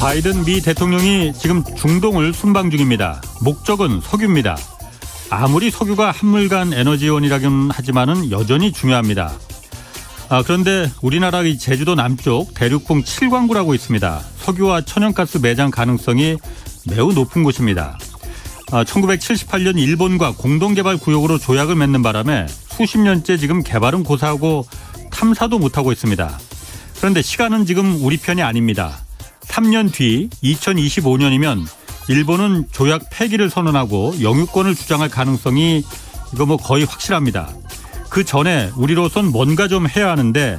바이든 미 대통령이 지금 중동을 순방 중입니다. 목적은 석유입니다. 아무리 석유가 한물간 에너지원이라고는 하지만은 여전히 중요합니다. 그런데 우리나라 이 제주도 남쪽 대륙풍 7광구라고 있습니다. 석유와 천연가스 매장 가능성이 매우 높은 곳입니다. 1978년 일본과 공동개발구역으로 조약을 맺는 바람에 수십 년째 지금 개발은 고사하고 탐사도 못하고 있습니다. 그런데 시간은 지금 우리 편이 아닙니다. 3년 뒤 2025년이면 일본은 조약 폐기를 선언하고 영유권을 주장할 가능성이 거의 확실합니다. 그 전에 우리로선 뭔가 좀 해야 하는데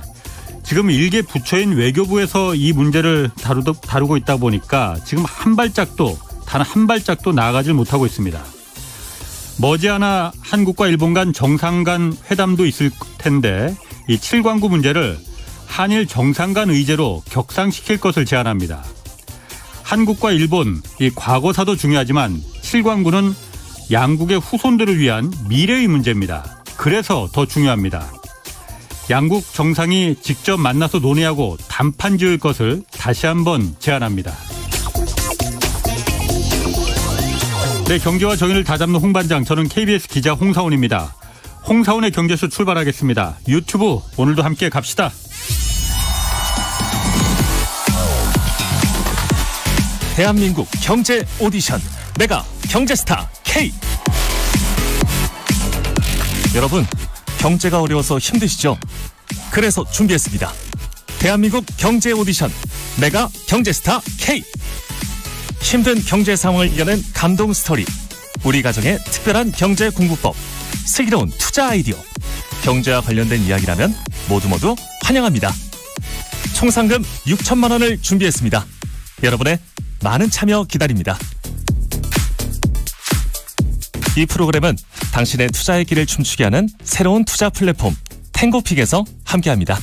지금 일개 부처인 외교부에서 이 문제를 다루고 있다 보니까 지금 단 한 발짝도 나아가질 못하고 있습니다. 머지않아 한국과 일본 간 정상 간 회담도 있을 텐데 이 7광구 문제를 한일 정상 간 의제로 격상시킬 것을 제안합니다. 한국과 일본, 이 과거사도 중요하지만 7광구는 양국의 후손들을 위한 미래의 문제입니다. 그래서 더 중요합니다. 양국 정상이 직접 만나서 논의하고 담판 지을 것을 다시 한번 제안합니다. 네, 경제와 정의를 다잡는 홍반장, 저는 KBS 기자 홍사훈입니다. 홍사훈의 경제쇼 출발하겠습니다. 유튜브 오늘도 함께 갑시다. 대한민국 경제 오디션 메가 경제스타 K. 여러분, 경제가 어려워서 힘드시죠? 그래서 준비했습니다. 대한민국 경제 오디션 메가 경제스타 K. 힘든 경제 상황을 이겨낸 감동 스토리, 우리 가정의 특별한 경제 공부법, 슬기로운 투자 아이디어, 경제와 관련된 이야기라면 모두 환영합니다. 총 상금 6천만 원을 준비했습니다. 여러분의 많은 참여 기다립니다. 이 프로그램은 당신의 투자의 길을 춤추게 하는 새로운 투자 플랫폼 탱고픽에서 함께합니다.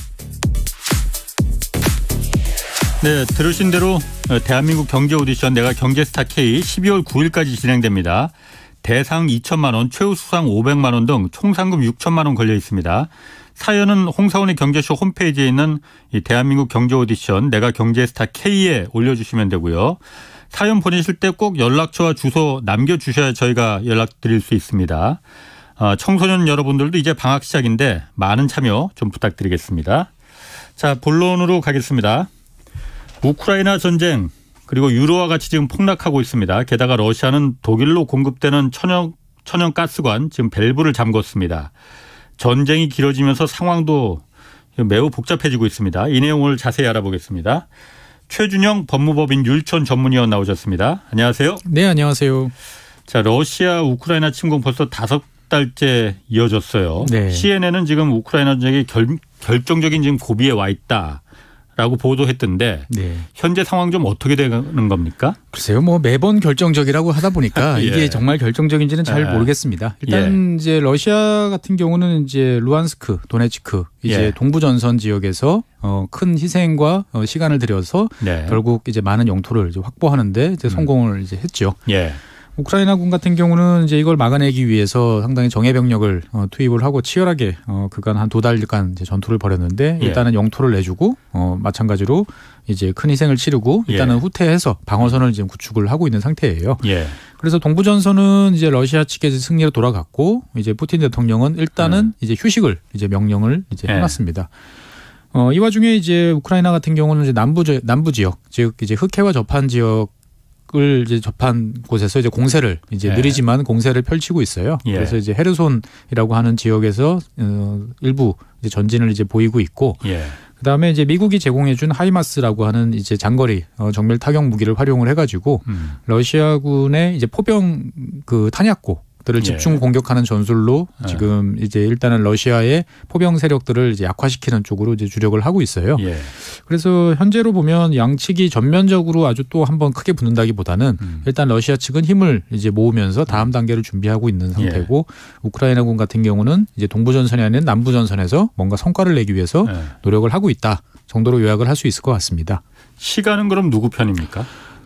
네, 들으신 대로 대한민국 경제 오디션 내가 경제스타 K 12월 9일까지 진행됩니다. 대상 2천만 원, 최우수상 500만 원 등 총 상금 6천만 원 걸려 있습니다. 사연은 홍사훈의 경제쇼 홈페이지에 있는 이 대한민국 경제 오디션 내가 경제스타 K에 올려주시면 되고요. 사연 보내실 때 꼭 연락처와 주소 남겨주셔야 저희가 연락드릴 수 있습니다. 청소년 여러분들도 이제 방학 시작인데 많은 참여 좀 부탁드리겠습니다. 자, 본론으로 가겠습니다. 우크라이나 전쟁 그리고 유로화 같이 지금 폭락하고 있습니다. 게다가 러시아는 독일로 공급되는 천연가스관 지금 밸브를 잠궜습니다. 전쟁이 길어지면서 상황도 매우 복잡해지고 있습니다. 이 내용을 자세히 알아보겠습니다. 최준영 법무법인 율촌 전문위원 나오셨습니다. 안녕하세요. 네, 안녕하세요. 자, 러시아 우크라이나 침공 벌써 5달째 이어졌어요. 네. CNN은 지금 우크라이나 전쟁이 결정적인 지금 고비에 와 있다. 라고 보도했던데 네. 현재 상황 좀 어떻게 되는 겁니까? 글쎄요, 매번 결정적이라고 하다 보니까 예. 이게 정말 결정적인지는 잘 모르겠습니다. 일단 이제 러시아 같은 경우는 이제 루안스크, 도네츠크 이제 동부 전선 지역에서 큰 희생과 시간을 들여서 네. 결국 이제 많은 영토를 이제 확보하는데 이제 성공을 이제 했죠. 예. 우크라이나군 같은 경우는 이제 이걸 막아내기 위해서 상당히 정예 병력을 투입을 하고 치열하게 그간 한 2달간 이제 전투를 벌였는데 일단은 영토를 내주고 마찬가지로 이제 큰 희생을 치르고 일단은 후퇴해서 방어선을 지금 구축을 하고 있는 상태예요. 그래서 동부 전선은 이제 러시아 측의 승리로 돌아갔고 이제 푸틴 대통령은 일단은 이제 휴식을 이제 명령을 이제 해놨습니다. 이 와중에 이제 우크라이나 같은 경우는 이제 남부 지역 즉 이제 흑해와 접한 지역 을 이제 접한 곳에서 이제 공세를 이제 느리지만 공세를 펼치고 있어요. 그래서 이제 헤르손이라고 하는 지역에서 일부 이제 전진을 이제 보이고 있고, 그다음에 이제 미국이 제공해준 하이마스라고 하는 이제 장거리 정밀 타격 무기를 활용을 해가지고 러시아군의 이제 포병 그 탄약고들을 집중 공격하는 전술로 지금 이제 일단은 러시아의 포병 세력들을 이제 약화시키는 쪽으로 이제 주력을 하고 있어요. 그래서 현재로 보면 양측이 전면적으로 아주 또 한번 크게 붙는다기보다는 일단 러시아 측은 힘을 이제 모으면서 다음 단계를 준비하고 있는 상태고 우크라이나군 같은 경우는 이제 동부 전선이 아닌 남부 전선에서 뭔가 성과를 내기 위해서 노력을 하고 있다 정도로 요약을 할 수 있을 것 같습니다. 시간은 그럼 누구 편입니까?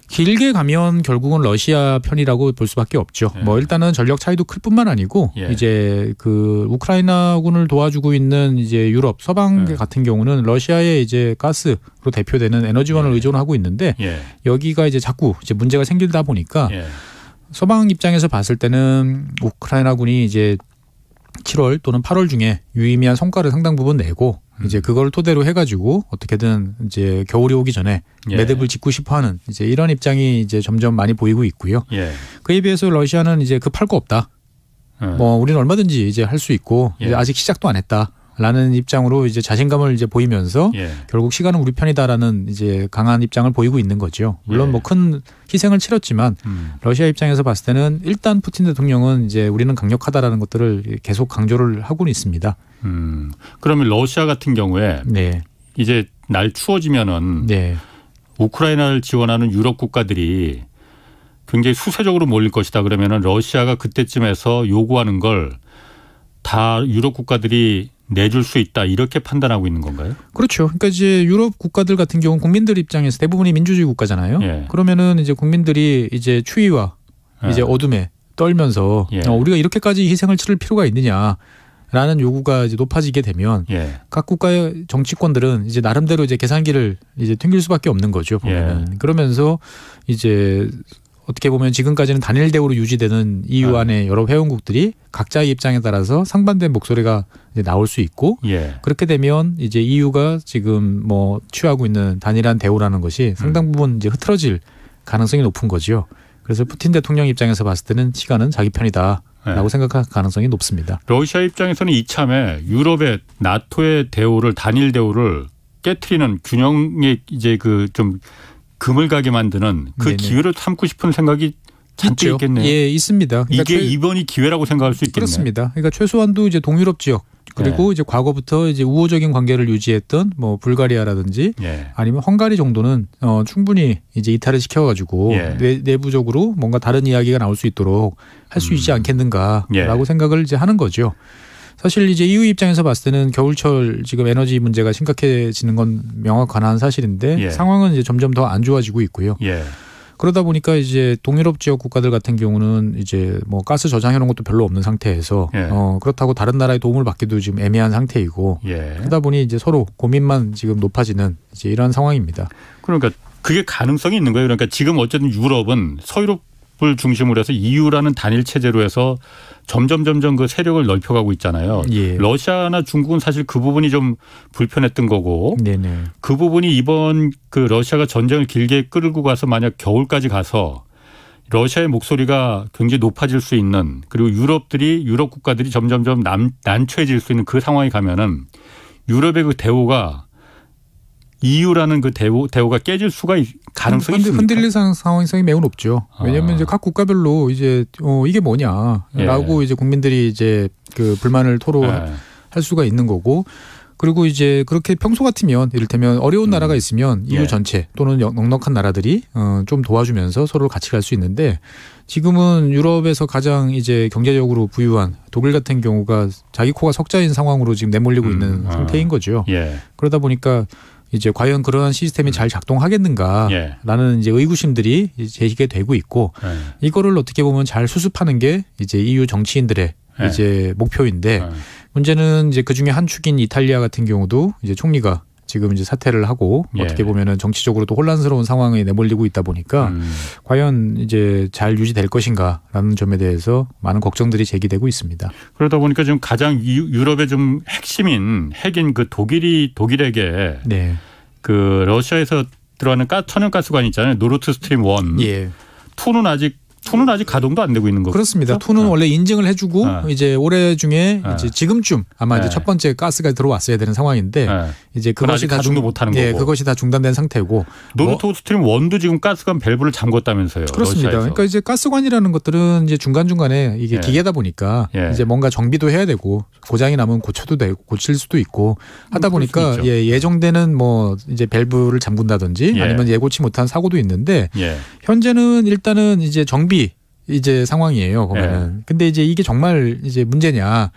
길게 가면 결국은 러시아 편이라고 볼 수밖에 없죠. 예. 뭐 일단은 전력 차이도 클 뿐만 아니고 예. 이제 그 우크라이나군을 도와주고 있는 이제 유럽 서방 예. 같은 경우는 러시아의 이제 가스로 대표되는 에너지원을 예. 의존하고 있는데 예. 여기가 이제 자꾸 이제 문제가 생기다 보니까 예. 서방 입장에서 봤을 때는 우크라이나군이 이제 7월 또는 8월 중에 유의미한 성과를 상당 부분 내고 이제 그걸 토대로 해가지고 어떻게든 이제 겨울이 오기 전에 예. 매듭을 짓고 싶어하는 이제 이런 입장이 이제 점점 많이 보이고 있고요. 예. 그에 비해서 러시아는 이제 급할 거 없다. 뭐 우리는 얼마든지 이제 할 수 있고 예. 이제 아직 시작도 안 했다라는 입장으로 이제 자신감을 이제 보이면서 예. 결국 시간은 우리 편이다라는 이제 강한 입장을 보이고 있는 거죠. 물론 예. 뭐 큰 희생을 치렀지만 러시아 입장에서 봤을 때는 일단 푸틴 대통령은 이제 우리는 강력하다라는 것들을 계속 강조를 하고는 있습니다. 그러면 러시아 같은 경우에 네, 이제 날 추워지면은 네, 우크라이나를 지원하는 유럽 국가들이 굉장히 수세적으로 몰릴 것이다. 그러면은 러시아가 그때쯤에서 요구하는 걸 다 유럽 국가들이 내줄 수 있다. 이렇게 판단하고 있는 건가요? 그렇죠. 그러니까 이제 유럽 국가들 같은 경우는 국민들 입장에서 대부분이 민주주의 국가잖아요. 예. 그러면은 이제 국민들이 이제 추위와 예. 이제 어둠에 떨면서 예. 우리가 이렇게까지 희생을 치를 필요가 있느냐라는 요구가 이제 높아지게 되면 예. 각 국가의 정치권들은 이제 나름대로 이제 계산기를 이제 튕길 수밖에 없는 거죠. 보면은 예. 그러면서 이제 어떻게 보면 지금까지는 단일 대우로 유지되는 EU 안의 여러 회원국들이 각자의 입장에 따라서 상반된 목소리가 이제 나올 수 있고 예. 그렇게 되면 이제 EU가 지금 뭐 취하고 있는 단일한 대우라는 것이 상당 부분 이제 흐트러질 가능성이 높은 거죠. 그래서 푸틴 대통령 입장에서 봤을 때는 시간은 자기 편이다라고 네. 생각할 가능성이 높습니다. 러시아 입장에서는 이참에 유럽의 나토의 대우를 단일 대우를 깨트리는 균형에 이제 그 좀 금을 가게 만드는 그 네네. 기회를 삼고 싶은 생각이 잔뜩 있죠. 있겠네요. 예, 있습니다. 그러니까 이게 이번이 기회라고 생각할 수 있겠네요. 그렇습니다. 그러니까 최소한도 이제 동유럽 지역 그리고 이제 과거부터 이제 우호적인 관계를 유지했던 뭐 불가리아라든지 예. 아니면 헝가리 정도는 충분히 이제 이탈을 시켜가지고 예. 내부적으로 뭔가 다른 이야기가 나올 수 있도록 할 수 있지 않겠는가라고 예. 생각을 이제 하는 거죠. 사실 이제 EU 입장에서 봤을 때는 겨울철 지금 에너지 문제가 심각해지는 건 명확한 사실인데 예. 상황은 이제 점점 더 안 좋아지고 있고요. 예. 그러다 보니까 이제 동유럽 지역 국가들 같은 경우는 이제 뭐 가스 저장해 놓은 것도 별로 없는 상태에서 예. 그렇다고 다른 나라의 도움을 받기도 지금 애매한 상태이고 예. 그러다 보니 이제 서로 고민만 지금 높아지는 이제 이런 상황입니다. 그러니까 그게 가능성이 있는 거예요. 그러니까 지금 어쨌든 유럽은 서유럽을 중심으로 해서 EU라는 단일 체제로 해서 점점 그 세력을 넓혀가고 있잖아요. 예. 러시아나 중국은 사실 그 부분이 좀 불편했던 거고 네네. 그 부분이 이번 그 러시아가 전쟁을 길게 끌고 가서 만약 겨울까지 가서 러시아의 목소리가 굉장히 높아질 수 있는 그리고 유럽 국가들이 점점 난처해질 수 있는 그 상황이 가면은 유럽의 그 대우가 EU라는 그 대우가 깨질 수가 가능성이 있습니까? 흔들릴 상황성이 매우 높죠. 왜냐하면 이제 각 국가별로 이제 이게 뭐냐라고 예. 이제 국민들이 이제 그 불만을 토로할 수가 있는 거고. 그리고 이제 그렇게 평소 같으면 이를테면 어려운 나라가 있으면 EU 예. 전체 또는 넉넉한 나라들이 좀 도와주면서 서로 같이 갈 수 있는데 지금은 유럽에서 가장 이제 경제적으로 부유한 독일 같은 경우가 자기 코가 석자인 상황으로 지금 내몰리고 있는 상태인 거죠. 예. 그러다 보니까 이제 과연 그러한 시스템이 잘 작동하겠는가라는 예. 이제 의구심들이 제기가 되고 있고 예. 이거를 어떻게 보면 잘 수습하는 게 이제 EU 정치인들의 예. 이제 목표인데 예. 문제는 이제 그 중에 한 축인 이탈리아 같은 경우도 이제 총리가 지금 이제 사퇴를 하고 예. 어떻게 보면은 정치적으로도 혼란스러운 상황에 내몰리고 있다 보니까 과연 이제 잘 유지될 것인가라는 점에 대해서 많은 걱정들이 제기되고 있습니다. 그러다 보니까 지금 가장 유럽의 좀 핵인 그 독일에게 네. 그 러시아에서 들어가는 천연가스관 있잖아요. 노르트 스트림 1. 예. 2는 아직 가동도 안 되고 있는 거죠. 그렇습니다. 투는 원래 인증을 해주고 이제 올해 중에 이제 지금쯤 아마 이제 첫 번째 가스가 들어왔어야 되는 상황인데 이제 그것이 다 가동도 못하는 거고. 그것이 다 중단된 상태고. 노르트 스트림 1도 지금 가스관 밸브를 잠궜다면서요. 그렇습니다. 러시아에서. 그러니까 이제 가스관이라는 것들은 이제 중간중간에 이게 기계다 보니까 이제 뭔가 정비도 해야 되고 고장이 나면 고쳐도 되고 고칠 수도 있고 하다 보니까 예정되는 뭐 이제 밸브를 잠근다든지 아니면 예고치 못한 사고도 있는데 현재는 일단은 이제 정비 이제 상황이에요. 보면은. 근데 이제 이게 정말 이제 문제냐라는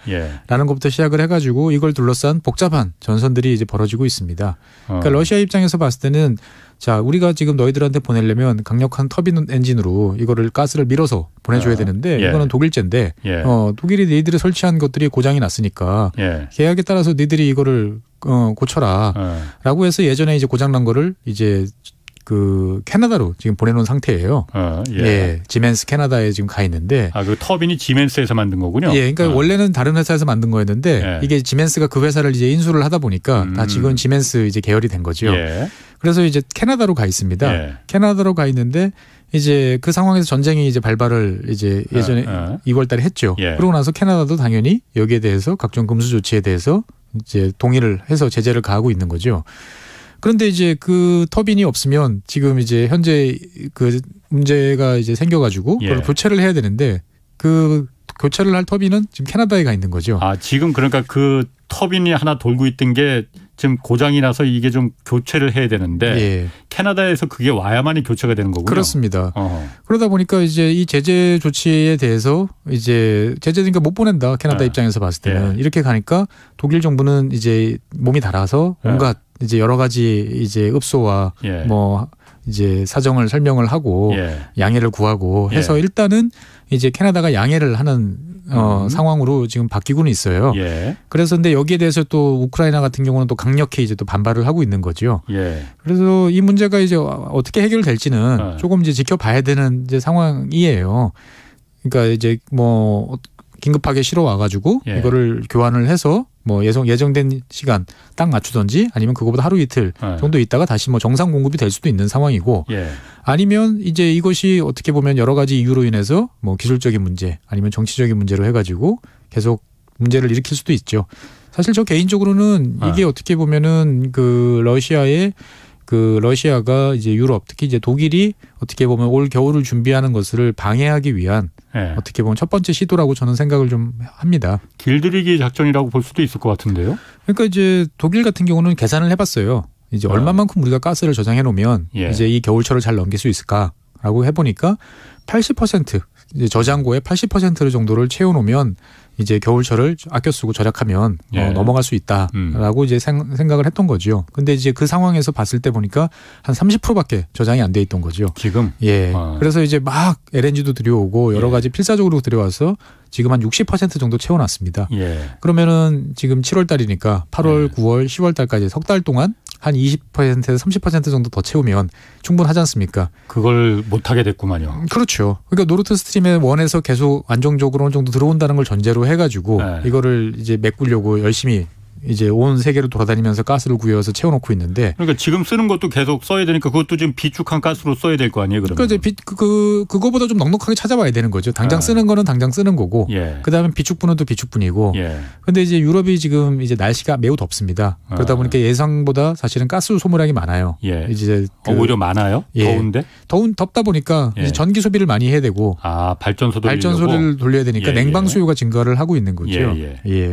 것부터 시작을 해가지고 이걸 둘러싼 복잡한 전선들이 이제 벌어지고 있습니다. 그러니까 러시아 입장에서 봤을 때는 자, 우리가 지금 너희들한테 보내려면 강력한 터빈 엔진으로 이거를 가스를 밀어서 보내줘야 되는데 예. 이거는 독일제인데 예. 독일이 너희들이 설치한 것들이 고장이 났으니까 예. 계약에 따라서 너희들이 이거를 고쳐라 라고 해서 예전에 이제 고장난 거를 이제 그 캐나다로 지금 보내놓은 상태예요. 예. 지멘스 캐나다에 지금 가 있는데. 그 터빈이 지멘스에서 만든 거군요. 예. 그러니까 원래는 다른 회사에서 만든 거였는데 이게 지멘스가 그 회사를 이제 인수를 하다 보니까 다 지금 지멘스 이제 계열이 된 거죠. 예. 그래서 이제 캐나다로 가 있습니다. 예. 캐나다로 가 있는데 이제 그 상황에서 전쟁이 이제 발발을 이제 예전에 2월 달에 했죠. 예. 그러고 나서 캐나다도 당연히 여기에 대해서 각종 금수 조치에 대해서 이제 동의를 해서 제재를 가하고 있는 거죠. 그런데 이제 그 터빈이 없으면 지금 이제 현재 그 문제가 이제 생겨가지고 그걸 교체를 해야 되는데 그 교체를 할 터빈은 지금 캐나다에 가 있는 거죠. 지금 그러니까 그 터빈이 하나 돌고 있던 게 지금 고장이 나서 이게 좀 교체를 해야 되는데 예. 캐나다에서 그게 와야만이 교체가 되는 거군요. 그렇습니다. 그러다 보니까 이제 이 제재 조치에 대해서 이제 제재니까 못 보낸다. 캐나다 입장에서 봤을 때는 이렇게 가니까 독일 정부는 이제 몸이 달아서 온갖 이제 여러 가지 이제 읍소와 뭐 이제 사정을 설명을 하고 양해를 구하고 해서 일단은 이제 캐나다가 양해를 하는 상황으로 지금 바뀌고는 있어요. 그래서 근데 여기에 대해서 또 우크라이나 같은 경우는 또 강력히 이제 또 반발을 하고 있는 거죠. 그래서 이 문제가 이제 어떻게 해결될지는 조금 이제 지켜봐야 되는 이제 상황이에요. 그러니까 이제 뭐 긴급하게 실어 와가지고 이거를 교환을 해서 뭐 예정된 시간 딱 맞추든지 아니면 그거보다 하루 이틀 정도 있다가 다시 뭐 정상 공급이 될 수도 있는 상황이고 아니면 이제 이것이 어떻게 보면 여러 가지 이유로 인해서 뭐 기술적인 문제 아니면 정치적인 문제로 해가지고 계속 문제를 일으킬 수도 있죠. 사실 저 개인적으로는 이게 어떻게 보면은 러시아가 이제 유럽 특히 이제 독일이 어떻게 보면 올 겨울을 준비하는 것을 방해하기 위한 어떻게 보면 첫 번째 시도라고 저는 생각을 좀 합니다. 길들이기 작전이라고 볼 수도 있을 것 같은데요. 그러니까 이제 독일 같은 경우는 계산을 해봤어요. 이제 얼마만큼 우리가 가스를 저장해 놓으면 이제 이 겨울철을 잘 넘길 수 있을까라고 해보니까 80% 이제 저장고의 80% 정도를 채워놓으면 이제 겨울철을 아껴 쓰고 절약하면 넘어갈 수 있다라고 이제 생각을 했던 거죠. 근데 이제 그 상황에서 봤을 때 보니까 한 30%밖에 저장이 안 돼 있던 거죠. 지금? 그래서 이제 막 LNG도 들여오고 여러 가지 필사적으로 들여와서 지금 한 60% 정도 채워놨습니다. 그러면은 지금 7월 달이니까 8월, 9월, 10월 달까지 석 달 동안 한 20%에서 30% 정도 더 채우면 충분하지 않습니까? 그걸 못하게 됐구만요. 그렇죠. 그러니까 노르트 스트림에 1에서 계속 안정적으로 어느 정도 들어온다는 걸 전제로 해가지고 이거를 이제 메꾸려고 열심히 이제 온 세계를 돌아다니면서 가스를 구해서 채워놓고 있는데. 그러니까 지금 쓰는 것도 계속 써야 되니까 그것도 좀 비축한 가스로 써야 될 거 아니에요, 그러면? 그러니까 이제 그거보다 좀 넉넉하게 찾아봐야 되는 거죠. 당장 쓰는 거는 당장 쓰는 거고, 그다음에 비축분은 또 비축분이고. 근데 이제 유럽이 지금 이제 날씨가 매우 덥습니다. 그러다 보니까 예상보다 사실은 가스 소모량이 많아요. 이제 오히려 많아요? 더운데? 덥다 보니까 이제 전기 소비를 많이 해야 되고, 발전소를 돌려야 되니까 냉방 수요가 증가를 하고 있는 거죠.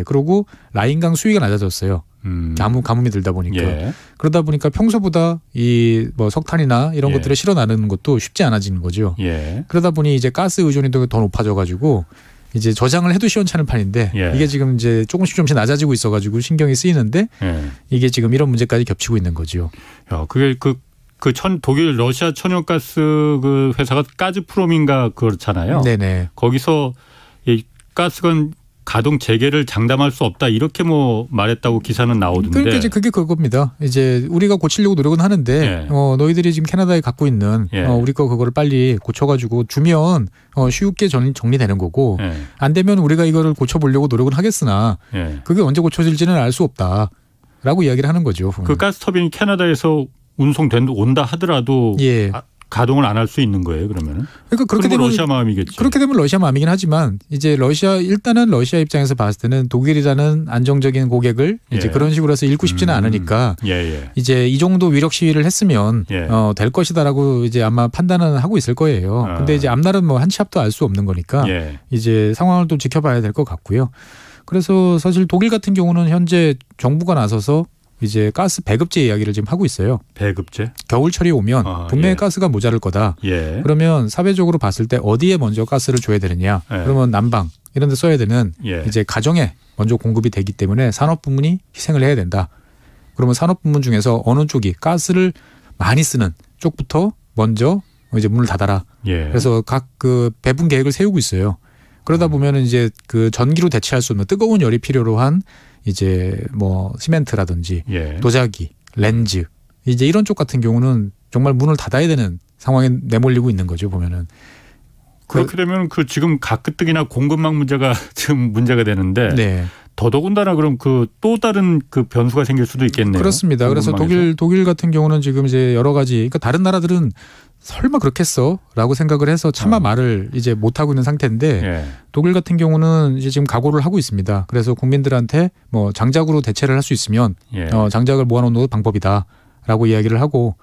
그리고 라인강 수위가 낮아졌어요. 가뭄이 들다 보니까. 그러다 보니까 평소보다 이 뭐 석탄이나 이런 것들을 실어 나르는 것도 쉽지 않아지는 거죠. 그러다 보니 이제 가스 의존이 더 높아져 가지고 이제 저장을 해도 시원찮은 판인데 이게 지금 이제 조금씩 낮아지고 있어 가지고 신경이 쓰이는데 이게 지금 이런 문제까지 겹치고 있는 거죠. 그게 독일 러시아 천연가스 그 회사가 가즈프롬인가 그렇잖아요. 네네. 거기서 이 가스건 가동 재개를 장담할 수 없다 이렇게 뭐 말했다고 기사는 나오던데. 그러니까 이제 그게 그겁니다. 이제 우리가 고치려고 노력은 하는데 너희들이 지금 캐나다에 갖고 있는 우리 거 그거를 빨리 고쳐가지고 주면 쉽게 정리되는 거고 안 되면 우리가 이거를 고쳐보려고 노력은 하겠으나 그게 언제 고쳐질지는 알 수 없다라고 이야기를 하는 거죠. 그 가스터빈이 캐나다에서 온다 하더라도 가동을 안 할 수 있는 거예요, 그러면은? 그러니까 그렇게 되면 러시아 마음이겠죠. 그렇게 되면 러시아 마음이긴 하지만 이제 일단은 러시아 입장에서 봤을 때는 독일이라는 안정적인 고객을 이제 그런 식으로 해서 잃고 싶지는 않으니까 이제 이 정도 위력 시위를 했으면 될 것이다라고 이제 아마 판단은 하고 있을 거예요. 근데 이제 앞날은 뭐 한 치 앞도 알 수 없는 거니까 이제 상황을 또 지켜봐야 될 것 같고요. 그래서 사실 독일 같은 경우는 현재 정부가 나서서 이제 가스 배급제 이야기를 지금 하고 있어요. 배급제? 겨울철이 오면 분명히 가스가 모자랄 거다. 그러면 사회적으로 봤을 때 어디에 먼저 가스를 줘야 되느냐. 그러면 난방 이런 데 써야 되는 이제 가정에 먼저 공급이 되기 때문에 산업 부문이 희생을 해야 된다. 그러면 산업 부문 중에서 어느 쪽이 가스를 많이 쓰는 쪽부터 먼저 이제 문을 닫아라. 예. 그래서 각 그 배분 계획을 세우고 있어요. 그러다 보면은 이제 그 전기로 대체할 수 없는 뜨거운 열이 필요로 한 이제 뭐 시멘트라든지 예. 도자기, 렌즈 이제 이런 쪽 같은 경우는 정말 문을 닫아야 되는 상황에 내몰리고 있는 거죠, 보면은. 그렇게 되면 그 지금 가뜩이나 공급망 문제가 지금 문제가 되는데 네. 더더군다나 그럼 그 또 다른 그 변수가 생길 수도 있겠네요. 그렇습니다. 그래서 독일 같은 경우는 지금 이제 여러 가지 그러니까 다른 나라들은 설마 그렇겠어라고 생각을 해서 차마 말을 이제 못 하고 있는 상태인데 예. 독일 같은 경우는 이제 지금 각오를 하고 있습니다. 그래서 국민들한테 뭐 장작으로 대체를 할 수 있으면 예. 장작을 모아놓는 방법이다라고 이야기를 하고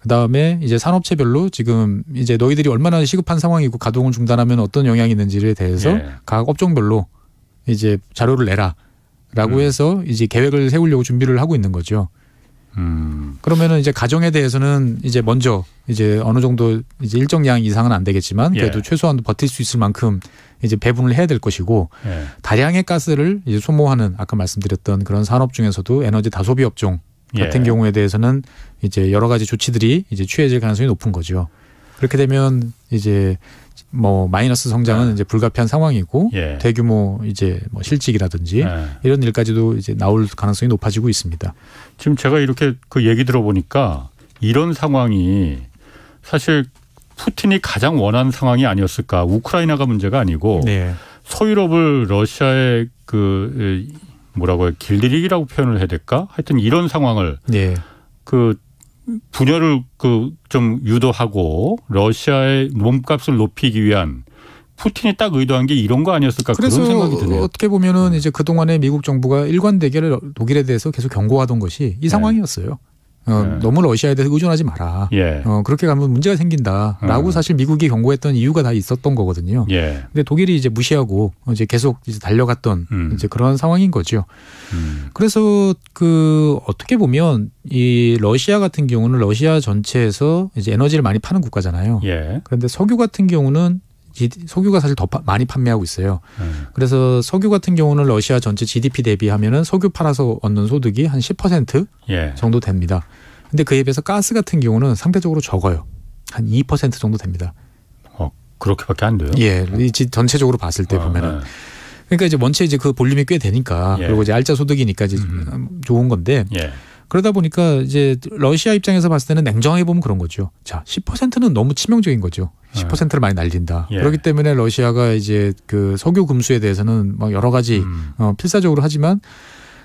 그다음에 이제 산업체별로 지금 이제 너희들이 얼마나 시급한 상황이고 가동을 중단하면 어떤 영향이 있는지에 대해서 예. 각 업종별로 이제 자료를 내라라고 해서 이제 계획을 세우려고 준비를 하고 있는 거죠. 그러면은 이제 가정에 대해서는 이제 먼저 이제 어느 정도 이제 일정량 이상은 안 되겠지만 그래도 예. 최소한 버틸 수 있을 만큼 이제 배분을 해야 될 것이고 예. 다량의 가스를 이제 소모하는 아까 말씀드렸던 그런 산업 중에서도 에너지 다소비 업종 같은 예. 경우에 대해서는 이제 여러 가지 조치들이 이제 취해질 가능성이 높은 거죠. 그렇게 되면 이제 뭐 마이너스 성장은 이제 불가피한 상황이고 예. 대규모 이제 뭐 실직이라든지 예. 이런 일까지도 이제 나올 가능성이 높아지고 있습니다. 지금 제가 이렇게 그 얘기 들어보니까 이런 상황이 사실 푸틴이 가장 원하는 상황이 아니었을까. 우크라이나가 문제가 아니고 네. 서유럽을 러시아의 그 뭐라고 해요. 길들이기라고 표현을 해야 될까? 하여튼 이런 상황을 네. 그 분열을 그 좀 유도하고 러시아의 몸값을 높이기 위한 푸틴이 딱 의도한 게 이런 거 아니었을까 그런 생각이 드네요. 어떻게 보면은 이제 그동안에 미국 정부가 일관되게 독일에 대해서 계속 경고하던 것이 이 상황이었어요. 너무 러시아에 대해서 의존하지 마라. 예. 그렇게 가면 문제가 생긴다라고 사실 미국이 경고했던 이유가 다 있었던 거거든요. 예. 근데 독일이 이제 무시하고 이제 계속 이제 달려갔던 이제 그런 상황인 거죠. 그래서 그 어떻게 보면 이 러시아 같은 경우는 러시아 전체에서 이제 에너지를 많이 파는 국가잖아요. 예. 그런데 석유 같은 경우는 석유가 사실 더 많이 판매하고 있어요. 그래서 석유 같은 경우는 러시아 전체 GDP 대비하면은 석유 팔아서 얻는 소득이 한 10% 예. 정도 됩니다. 근데 그에 비해서 가스 같은 경우는 상대적으로 적어요. 한 2% 정도 됩니다. 그렇게밖에 안 돼요? 예, 전체적으로 봤을 때 보면은. 그러니까 이제 원체 이제 그 볼륨이 꽤 되니까 예. 그리고 이제 알짜 소득이니까 이제 좋은 건데. 예. 그러다 보니까 이제 러시아 입장에서 봤을 때는 냉정하게 보면 그런 거죠. 자, 10%는 너무 치명적인 거죠. 10%를 많이 날린다. 예. 그렇기 때문에 러시아가 이제 그 석유 금수에 대해서는 막 여러 가지 필사적으로 하지만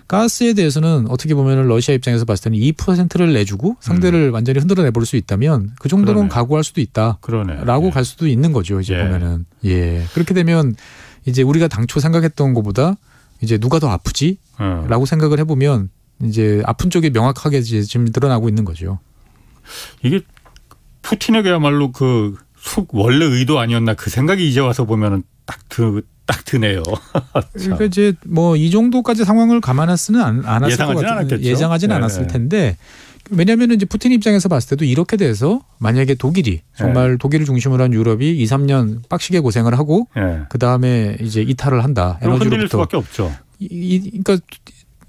가스에 대해서는 어떻게 보면 러시아 입장에서 봤을 때는 2%를 내주고 상대를 완전히 흔들어 내볼 수 있다면 그 정도는 그러네. 각오할 수도 있다. 그러네. 라고 예. 갈 수도 있는 거죠. 이제 예. 보면은. 예. 그렇게 되면 이제 우리가 당초 생각했던 것보다 이제 누가 더 아프지? 라고 생각을 해보면 이제 아픈 쪽이 명확하게 이제 지금 드러나고 있는 거죠. 이게 푸틴에게야말로 그 원래 의도 아니었나 그 생각이 이제 와서 보면은 딱 드네요. 그러니까 이제 뭐 이 정도까지 상황을 감안했으는 않았을 것 같아요. 않았겠죠. 예상하지는 않았을 텐데 왜냐하면 이제 푸틴 입장에서 봤을 때도 이렇게 돼서 만약에 독일이 정말 독일을 중심으로 한 유럽이 2, 3년 빡시게 고생을 하고 그 다음에 이제 이탈을 한다. 그럼 흔들릴 에너지로부터. 수밖에 없죠. 그러니까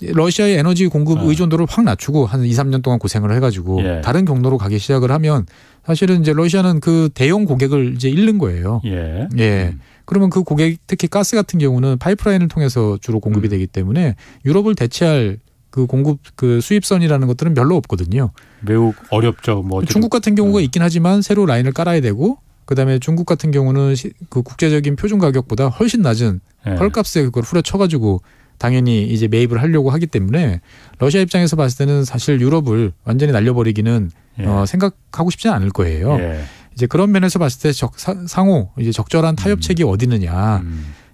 러시아의 에너지 공급 의존도를 확 낮추고 한 2, 3년 동안 고생을 해가지고 다른 경로로 가기 시작을 하면 사실은 이제 러시아는 그 대형 고객을 이제 잃는 거예요. 예. 그러면 그 고객 특히 가스 같은 경우는 파이프라인을 통해서 주로 공급이 되기 때문에 유럽을 대체할 그 공급 그 수입선이라는 것들은 별로 없거든요. 매우 어렵죠. 뭐 중국 같은 경우가 있긴 하지만 새로 라인을 깔아야 되고 그다음에 중국 같은 경우는 그 국제적인 표준 가격보다 훨씬 낮은 헐값에 그걸 후려쳐가지고 당연히 이제 매입을 하려고 하기 때문에 러시아 입장에서 봤을 때는 사실 유럽을 완전히 날려버리기는 생각하고 싶지는 않을 거예요. 이제 그런 면에서 봤을 때 상호 이제 적절한 타협책이 어디 있느냐.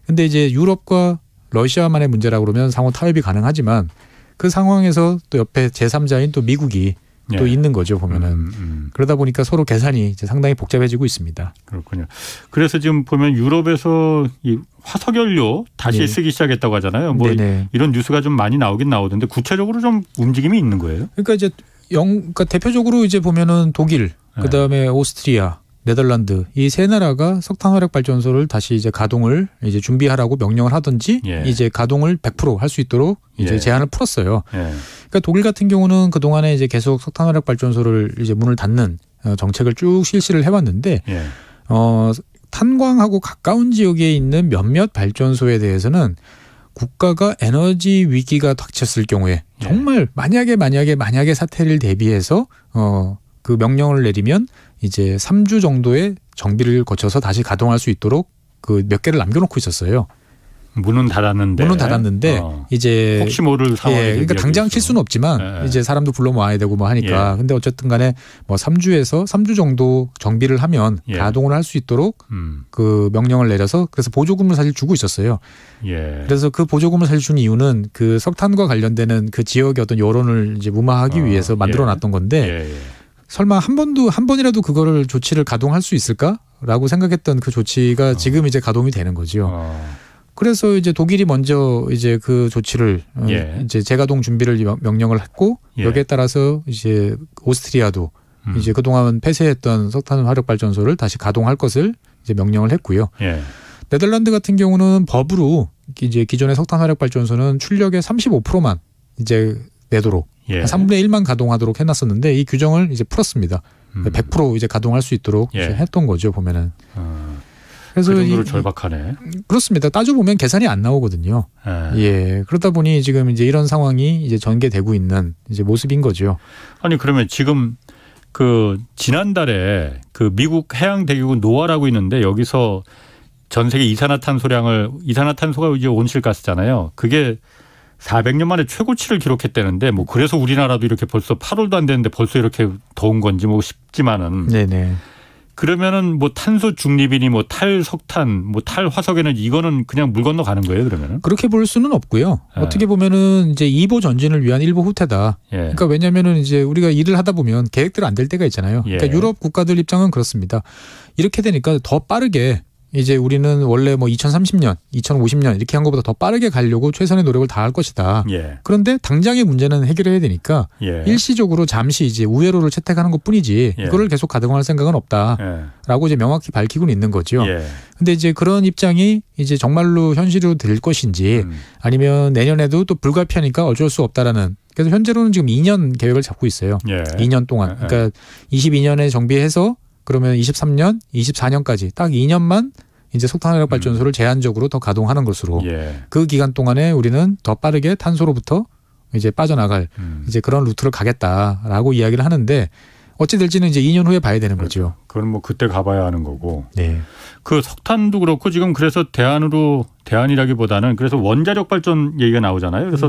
근데 이제 유럽과 러시아만의 문제라고 그러면 상호 타협이 가능하지만 그 상황에서 또 옆에 제3자인 또 미국이 또 있는 거죠 보면은. 그러다 보니까 서로 계산이 이제 상당히 복잡해지고 있습니다. 그렇군요. 그래서 지금 보면 유럽에서 이 화석연료 다시 쓰기 시작했다고 하잖아요. 뭐 이런 뉴스가 좀 많이 나오긴 나오던데 구체적으로 좀 움직임이 있는 거예요? 그러니까 이제 그러니까 대표적으로 이제 보면은 독일, 그다음에 오스트리아, 네덜란드 이 세 나라가 석탄 화력 발전소를 다시 이제 가동을 이제 준비하라고 명령을 하든지 이제 가동을 100% 할 수 있도록 이제 제한을 풀었어요. 그러니까 독일 같은 경우는 그 동안에 이제 계속 석탄 화력 발전소를 이제 문을 닫는 정책을 쭉 실시를 해왔는데 탄광하고 가까운 지역에 있는 몇몇 발전소에 대해서는 국가가 에너지 위기가 닥쳤을 경우에 정말 만약에 사태를 대비해서 그 명령을 내리면 이제 3주 정도의 정비를 거쳐서 다시 가동할 수 있도록 그 몇 개를 남겨놓고 있었어요. 문은 닫았는데 이제 혹시 모를 상황에 그러니까 당장 칠 수는 없지만 이제 사람도 불러 모아야 되고 뭐 하니까 근데 어쨌든 간에 뭐 3주 정도 정비를 하면 가동을 할 수 있도록 그 명령을 내려서 그래서 보조금을 사실 주고 있었어요. 그래서 그 보조금을 사실 준 이유는 그 석탄과 관련되는 그 지역의 어떤 여론을 이제 무마하기 위해서 만들어 놨던 건데 설마 한 번이라도 그거를 조치를 가동할 수 있을까라고 생각했던 그 조치가 지금 이제 가동이 되는 거죠. 그래서 이제 독일이 먼저 이제 그 조치를 이제 재가동 준비를 명령을 했고 여기에 따라서 이제 오스트리아도 이제 그동안 폐쇄했던 석탄 화력 발전소를 다시 가동할 것을 이제 명령을 했고요. 네덜란드 같은 경우는 법으로 이제 기존의 석탄 화력 발전소는 출력의 35%만 이제 내도록 3분의 1만 가동하도록 해놨었는데 이 규정을 이제 풀었습니다. 100% 이제 가동할 수 있도록 이제 했던 거죠 보면은. 그래서 그 정도로 절박하네. 그렇습니다. 따져보면 계산이 안 나오거든요. 그러다 보니 지금 이제 이런 상황이 이제 전개되고 있는 이제 모습인 거죠. 아니 그러면 지금 그 지난달에 그 미국 해양대기국 노아라고 있는데 여기서 전 세계 이산화탄소가 이제 온실가스잖아요. 그게 400년 만에 최고치를 기록했다는데 뭐 그래서 우리나라도 이렇게 벌써 8월도 안 됐는데 벌써 이렇게 더운 건지 뭐 싶지만은. 네네. 그러면은 뭐 탄소 중립이니 뭐 탈석탄, 뭐 탈화석에는 이거는 그냥 물 건너 가는 거예요, 그러면은? 그렇게 볼 수는 없고요. 어떻게 보면은 이제 2보 전진을 위한 1보 후퇴다. 그러니까 왜냐면은 이제 우리가 일을 하다 보면 계획대로 안 될 때가 있잖아요. 그러니까 유럽 국가들 입장은 그렇습니다. 이렇게 되니까 더 빠르게 이제 우리는 원래 뭐 2030년, 2050년 이렇게 한 것보다 더 빠르게 가려고 최선의 노력을 다할 것이다. 그런데 당장의 문제는 해결해야 되니까 일시적으로 잠시 이제 우회로를 채택하는 것뿐이지 이거를 계속 가동할 생각은 없다라고 이제 명확히 밝히고는 있는 거죠. 근데 이제 그런 입장이 이제 정말로 현실로 될 것인지 아니면 내년에도 또 불가피하니까 어쩔 수 없다라는. 그래서 현재로는 지금 2년 계획을 잡고 있어요. 2년 동안. 그러니까 22년에 정비해서 그러면 23년, 24년까지 딱 2년만 이제 석탄화력 발전소를 제한적으로 더 가동하는 것으로 그 기간 동안에 우리는 더 빠르게 탄소로부터 이제 빠져나갈 이제 그런 루트를 가겠다라고 이야기를 하는데 어찌 될지는 이제 2년 후에 봐야 되는 거죠. 그건 뭐 그때 가봐야 하는 거고. 그 석탄도 그렇고 지금 그래서 대안이라기보다는 그래서 원자력 발전 얘기가 나오잖아요. 그래서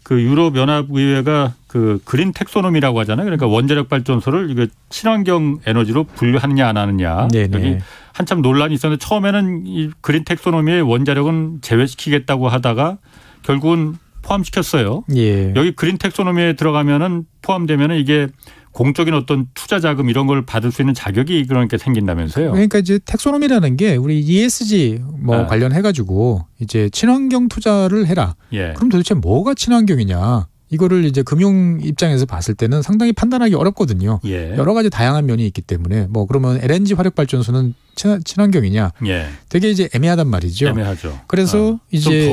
그 유럽 연합의회가 그 그린 텍소노미라고 하잖아요. 그러니까 원자력 발전소를 이거 친환경 에너지로 분류하느냐 안 하느냐. 여기 한참 논란이 있었는데 처음에는 이 그린 텍소노미에 원자력은 제외시키겠다고 하다가 결국은 포함시켰어요. 여기 그린 텍소노미에 들어가면은 포함되면은 이게 공적인 어떤 투자 자금 이런 걸 받을 수 있는 자격이 그러니까 생긴다면서요. 그러니까 이제 텍소노미라는 게 우리 ESG 뭐 관련해 가지고 이제 친환경 투자를 해라. 그럼 도대체 뭐가 친환경이냐? 이거를 이제 금융 입장에서 봤을 때는 상당히 판단하기 어렵거든요. 여러 가지 다양한 면이 있기 때문에 뭐 그러면 LNG 화력 발전소는 친환경이냐? 되게 이제 애매하단 말이죠. 애매하죠. 그래서 이제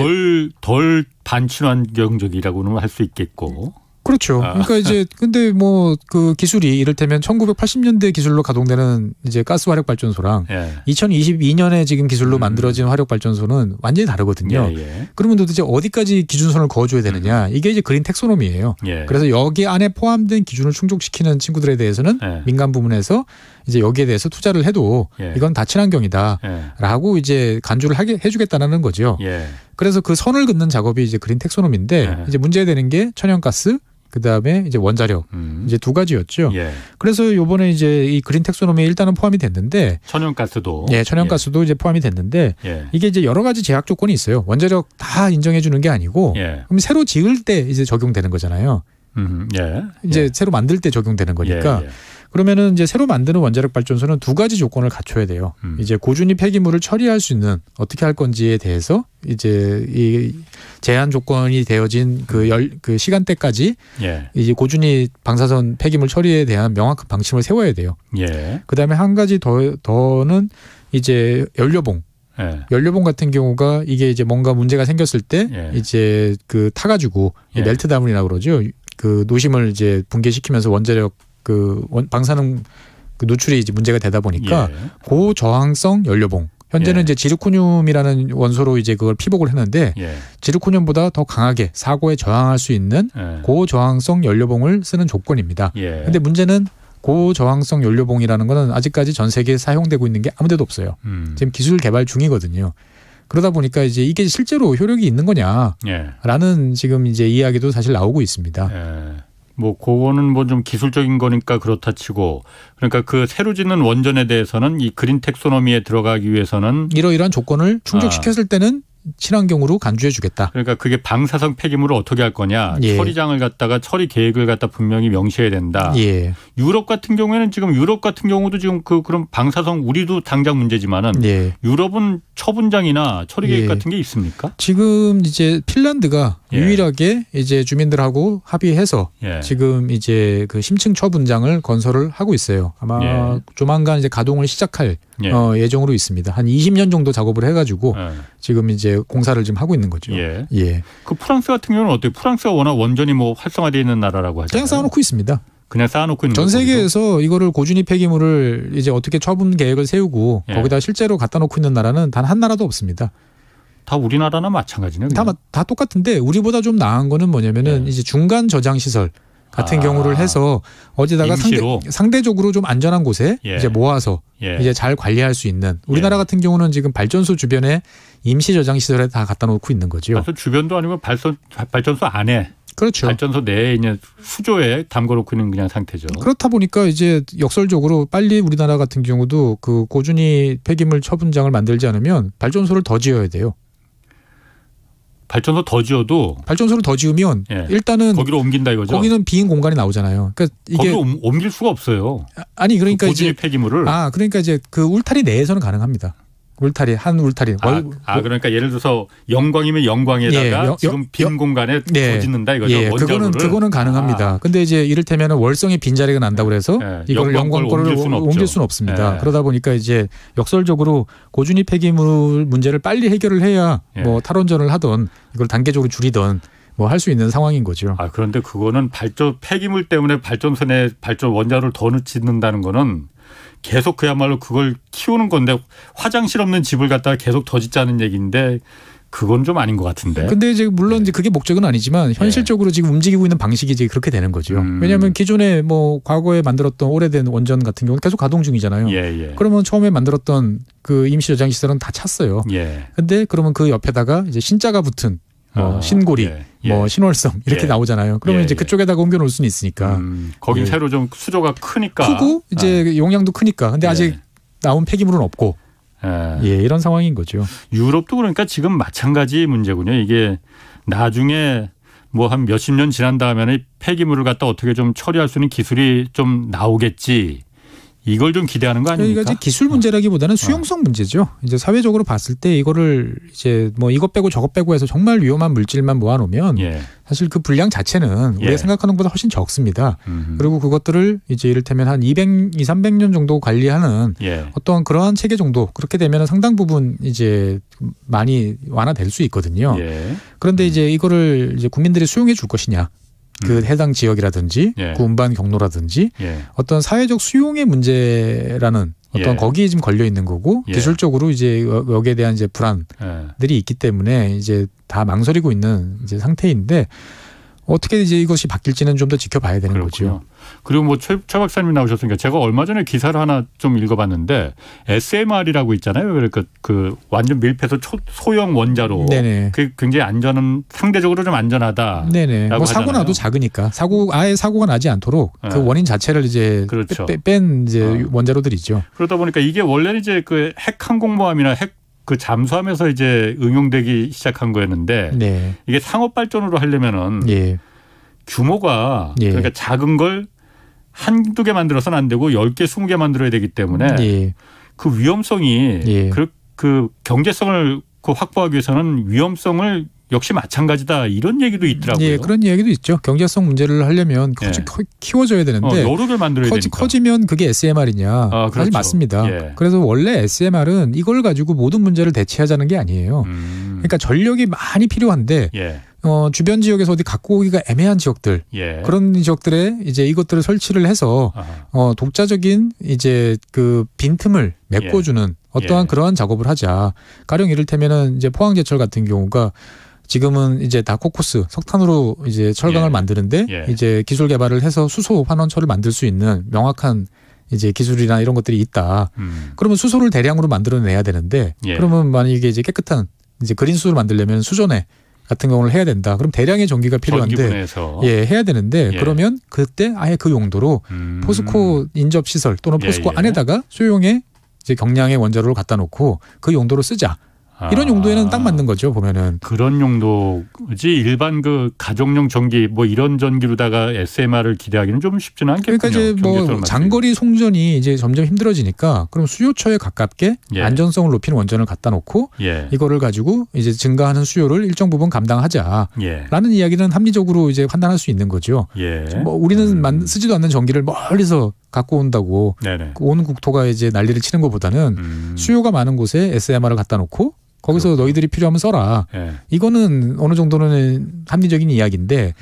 덜 반친환경적이라고는 할 수 있겠고. 그렇죠. 그러니까 이제 근데 뭐 그 기술이 이를테면 1980년대 기술로 가동되는 이제 가스 화력 발전소랑 2022년에 지금 기술로 만들어진 화력 발전소는 완전히 다르거든요. 그러면 도대체 어디까지 기준선을 그어줘야 되느냐? 이게 이제 그린 텍소노미예요. 그래서 여기 안에 포함된 기준을 충족시키는 친구들에 대해서는 민간 부문에서 이제 여기에 대해서 투자를 해도 이건 다 친환경이다라고 이제 간주를 해주겠다는 거죠. 그래서 그 선을 긋는 작업이 이제 그린 텍소노미인데 이제 문제되는 게 천연가스. 그다음에 이제 원자력 이제 두 가지였죠. 그래서 이번에 이제 이 그린 텍소노미에 일단은 포함이 됐는데 천연가스도 천연가스도 이제 포함이 됐는데 이게 이제 여러 가지 제약 조건이 있어요. 원자력 다 인정해 주는 게 아니고 그럼 새로 지을 때 이제 적용되는 거잖아요. 이제 새로 만들 때 적용되는 거니까 그러면은 이제 새로 만드는 원자력 발전소는 두 가지 조건을 갖춰야 돼요. 이제 고준위 폐기물을 처리할 수 있는 어떻게 할 건지에 대해서 이제 이 제한 조건이 되어진 그 시간대까지 예. 이제 고준위 방사선 폐기물 처리에 대한 명확한 방침을 세워야 돼요. 예. 그다음에 한 가지 더는 이제 연료봉. 예. 연료봉 같은 경우가 이게 이제 뭔가 문제가 생겼을 때 예. 이제 그 타가지고 예. 멜트다운이라고 그러죠. 그 노심을 이제 붕괴시키면서 원자력 방사능 노출이 이제 문제가 되다 보니까 예. 고저항성 연료봉. 현재는 예. 이제 지르코늄이라는 원소로 이제 그걸 피복을 했는데 예. 지르코늄보다 더 강하게 사고에 저항할 수 있는 예. 고저항성 연료봉을 쓰는 조건입니다. 예. 근데 문제는 고저항성 연료봉이라는 거는 아직까지 전 세계에 사용되고 있는 게 아무 데도 없어요. 지금 기술 개발 중이거든요. 그러다 보니까 이제 이게 실제로 효력이 있는 거냐라는 예. 지금 이제 이야기도 사실 나오고 있습니다. 예. 뭐 그거는 뭐 좀 기술적인 거니까 그렇다 치고 그러니까 그 새로 짓는 원전에 대해서는 이 그린 텍소노미에 들어가기 위해서는 이러이러한 조건을 충족시켰을 때는 친환경으로 간주해 주겠다. 그러니까 그게 방사성 폐기물을 어떻게 할 거냐. 예. 처리장을 갖다가 처리 계획을 갖다 분명히 명시해야 된다. 예. 유럽 같은 경우에는 지금 유럽 같은 경우도 지금 그런 방사성 우리도 당장 문제지만은 예. 유럽은 처분장이나 처리 계획 예. 같은 게 있습니까? 지금 이제 핀란드가 예. 유일하게 이제 주민들하고 합의해서 예. 지금 이제 그 심층 처분장을 건설을 하고 있어요. 아마 예. 조만간 이제 가동을 시작할 예. 예정으로 있습니다. 한 20년 정도 작업을 해가지고 예. 지금 이제 공사를 지금 하고 있는 거죠. 예. 예. 그 프랑스 같은 경우는 어때요? 프랑스가 워낙 원전이 뭐 활성화되어 있는 나라라고 하잖아요. 그냥 쌓아놓고 있습니다. 그냥 쌓아놓고 있는 전 거죠, 세계에서 이거를 고준위 폐기물을 이제 어떻게 처분 계획을 세우고 예. 거기다 실제로 갖다 놓고 있는 나라는 단 한 나라도 없습니다. 다 우리나라나 마찬가지네요. 그냥. 다 똑같은데 우리보다 좀 나은 거는 뭐냐면은 예. 이제 중간 저장 시설 같은 경우를 해서 어디다가 임시로? 상대적으로 좀 안전한 곳에 예. 이제 모아서 예. 이제 잘 관리할 수 있는 우리나라 예. 같은 경우는 지금 발전소 주변에 임시 저장 시설에 다 갖다 놓고 있는 거죠. 그래서 주변도 아니고 발전소 안에 그렇죠. 발전소 내에 있는 수조에 담궈놓고 있는 그냥 상태죠. 그렇다 보니까 이제 역설적으로 빨리 우리나라 같은 경우도 그 고준위 폐기물 처분장을 만들지 않으면 발전소를 더 지어야 돼요. 발전소 더 지어도 발전소를 더 지으면 예. 일단은 거기로 옮긴다 이거죠. 거기는 빈 공간이 나오잖아요. 그러니까 이게 거기로 옮길 수가 없어요. 아니 그러니까 고준위 이제 폐기물을. 그러니까 이제 그 울타리 내에서는 가능합니다. 울타리 한 울타리. 그러니까 예를 들어서 영광이면 영광에다가 예, 지금 빈 공간에 더 짓는다 이거죠. 예, 원자로를. 그거는 가능합니다. 근데 이제 이를테면 월성에 빈자리가 난다고 그래서 이걸 영광 거를 옮길 수는 없습니다. 예. 그러다 보니까 이제 역설적으로 고준위 폐기물 문제를 빨리 해결을 해야 예. 뭐 탈원전을 하던 이걸 단계적으로 줄이던 뭐 할 수 있는 상황인 거죠. 그런데 그거는 폐기물 때문에 발전소 내 원자로를 더 짓는다는 거는 계속 그야말로 그걸 키우는 건데 화장실 없는 집을 갖다가 계속 더 짓자는 얘기인데 그건 좀 아닌 것 같은데. 근데 이제 물론 이제 그게 목적은 아니지만 현실적으로 지금 움직이고 있는 방식이 이제 그렇게 되는 거죠. 왜냐하면 기존에 뭐 과거에 만들었던 오래된 원전 같은 경우는 계속 가동 중이잖아요. 예. 그러면 처음에 만들었던 그 임시 저장 시설은 다 찼어요. 예. 근데 그러면 그 옆에다가 이제 신자가 붙은 신고리, 뭐 신월성 이렇게 나오잖아요. 그러면 이제 그쪽에다가 옮겨 놓을 수는 있으니까. 거긴 새로 좀 수조가 크니까. 크고 이제 용량도 크니까. 근데 아직 나온 폐기물은 없고. 이런 상황인 거죠. 유럽도 그러니까 지금 마찬가지 문제군요. 이게 나중에 뭐 한 몇십 년 지난 다음에는 폐기물을 갖다 어떻게 좀 처리할 수 있는 기술이 좀 나오겠지. 이걸 좀 기대하는 거 아닙니까? 이게 기술 문제라기보다는 수용성 문제죠. 이제 사회적으로 봤을 때 이거를 이제 뭐 이것 빼고 저것 빼고 해서 정말 위험한 물질만 모아놓으면 사실 그 분량 자체는 우리가 생각하는 것보다 훨씬 적습니다. 그리고 그것들을 이제 이를테면 한 300년 정도 관리하는 어떤 그러한 체계 정도 그렇게 되면 상당 부분 이제 많이 완화될 수 있거든요. 그런데 이제 이거를 이제 국민들이 수용해 줄 것이냐. 그 해당 지역이라든지 그 운반 경로라든지 어떤 사회적 수용의 문제라는 어떤 거기에 지금 걸려 있는 거고 기술적으로 이제 여기에 대한 이제 불안들이 있기 때문에 이제 다 망설이고 있는 이제 상태인데 어떻게 이제 이것이 바뀔지는 좀 더 지켜봐야 되는 거죠. 그리고 뭐 최 박사님이 나오셨으니까 제가 얼마 전에 기사를 하나 좀 읽어봤는데 SMR이라고 있잖아요. 그러니까 그 완전 밀폐해서 소형 원자로. 네네. 그 굉장히 상대적으로 좀 안전하다. 네네. 뭐 사고 나도 작으니까 아예 사고가 나지 않도록 그 원인 자체를 이제 뺀 이제 원자로들이죠. 그러다 보니까 이게 원래는 이제 그 핵 항공모함이나 핵 그 잠수함에서 이제 응용되기 시작한 거였는데 이게 상업 발전으로 하려면은 규모가 그러니까 작은 걸 한두 개 만들어서는 안 되고 10개, 20개 만들어야 되기 때문에 예. 그 위험성이 예. 그 경제성을 확보하기 위해서는 위험성을 역시 마찬가지다 이런 얘기도 있더라고요. 예, 그런 이야기도 있죠. 경제성 문제를 하려면 키워져야 되는데 여러 개 만들어야 되니까. 커지면 그게 SMR이냐. 그렇죠. 사실 맞습니다. 예. 그래서 원래 SMR은 이걸 가지고 모든 문제를 대체하자는 게 아니에요. 그러니까 전력이 많이 필요한데 예. 주변 지역에서 어디 갖고 오기가 애매한 지역들 예. 그런 지역들에 이제 이것들을 설치를 해서 독자적인 이제 그 빈틈을 메꿔주는 어떠한 그러한 작업을 하자. 가령 이를테면은 이제 포항제철 같은 경우가 지금은 이제 다 코코스 석탄으로 이제 철강을 만드는데 이제 기술 개발을 해서 수소 환원철을 만들 수 있는 명확한 이제 기술이나 이런 것들이 있다. 그러면 수소를 대량으로 만들어내야 되는데 그러면 만약에 이제 깨끗한 이제 그린 수소를 만들려면 수전에 같은 경우를 해야 된다. 그럼 대량의 전기가 필요한데 해야 되는데 그러면 그때 아예 그 용도로 포스코 인접 시설 또는 포스코 안에다가 소형의 이제 경량의 원자로를 갖다 놓고 그 용도로 쓰자. 이런 용도에는 딱 맞는 거죠, 보면은. 그런 용도지 일반 그 가정용 전기 뭐 이런 전기로다가 SMR을 기대하기는 좀 쉽지는 않겠군요. 그러니까 이제 뭐 장거리 송전이 이제 점점 힘들어지니까 그럼 수요처에 가깝게 안전성을 높이는 원전을 갖다 놓고 이거를 가지고 이제 증가하는 수요를 일정 부분 감당하자라는 이야기는 합리적으로 이제 판단할 수 있는 거죠. 뭐 우리는 쓰지도 않는 전기를 멀리서 갖고 온다고 온 국토가 이제 난리를 치는 것보다는 수요가 많은 곳에 SMR을 갖다 놓고 거기서 너희들이 필요하면 써라. 이거는 어느 정도는 합리적인 이야기인데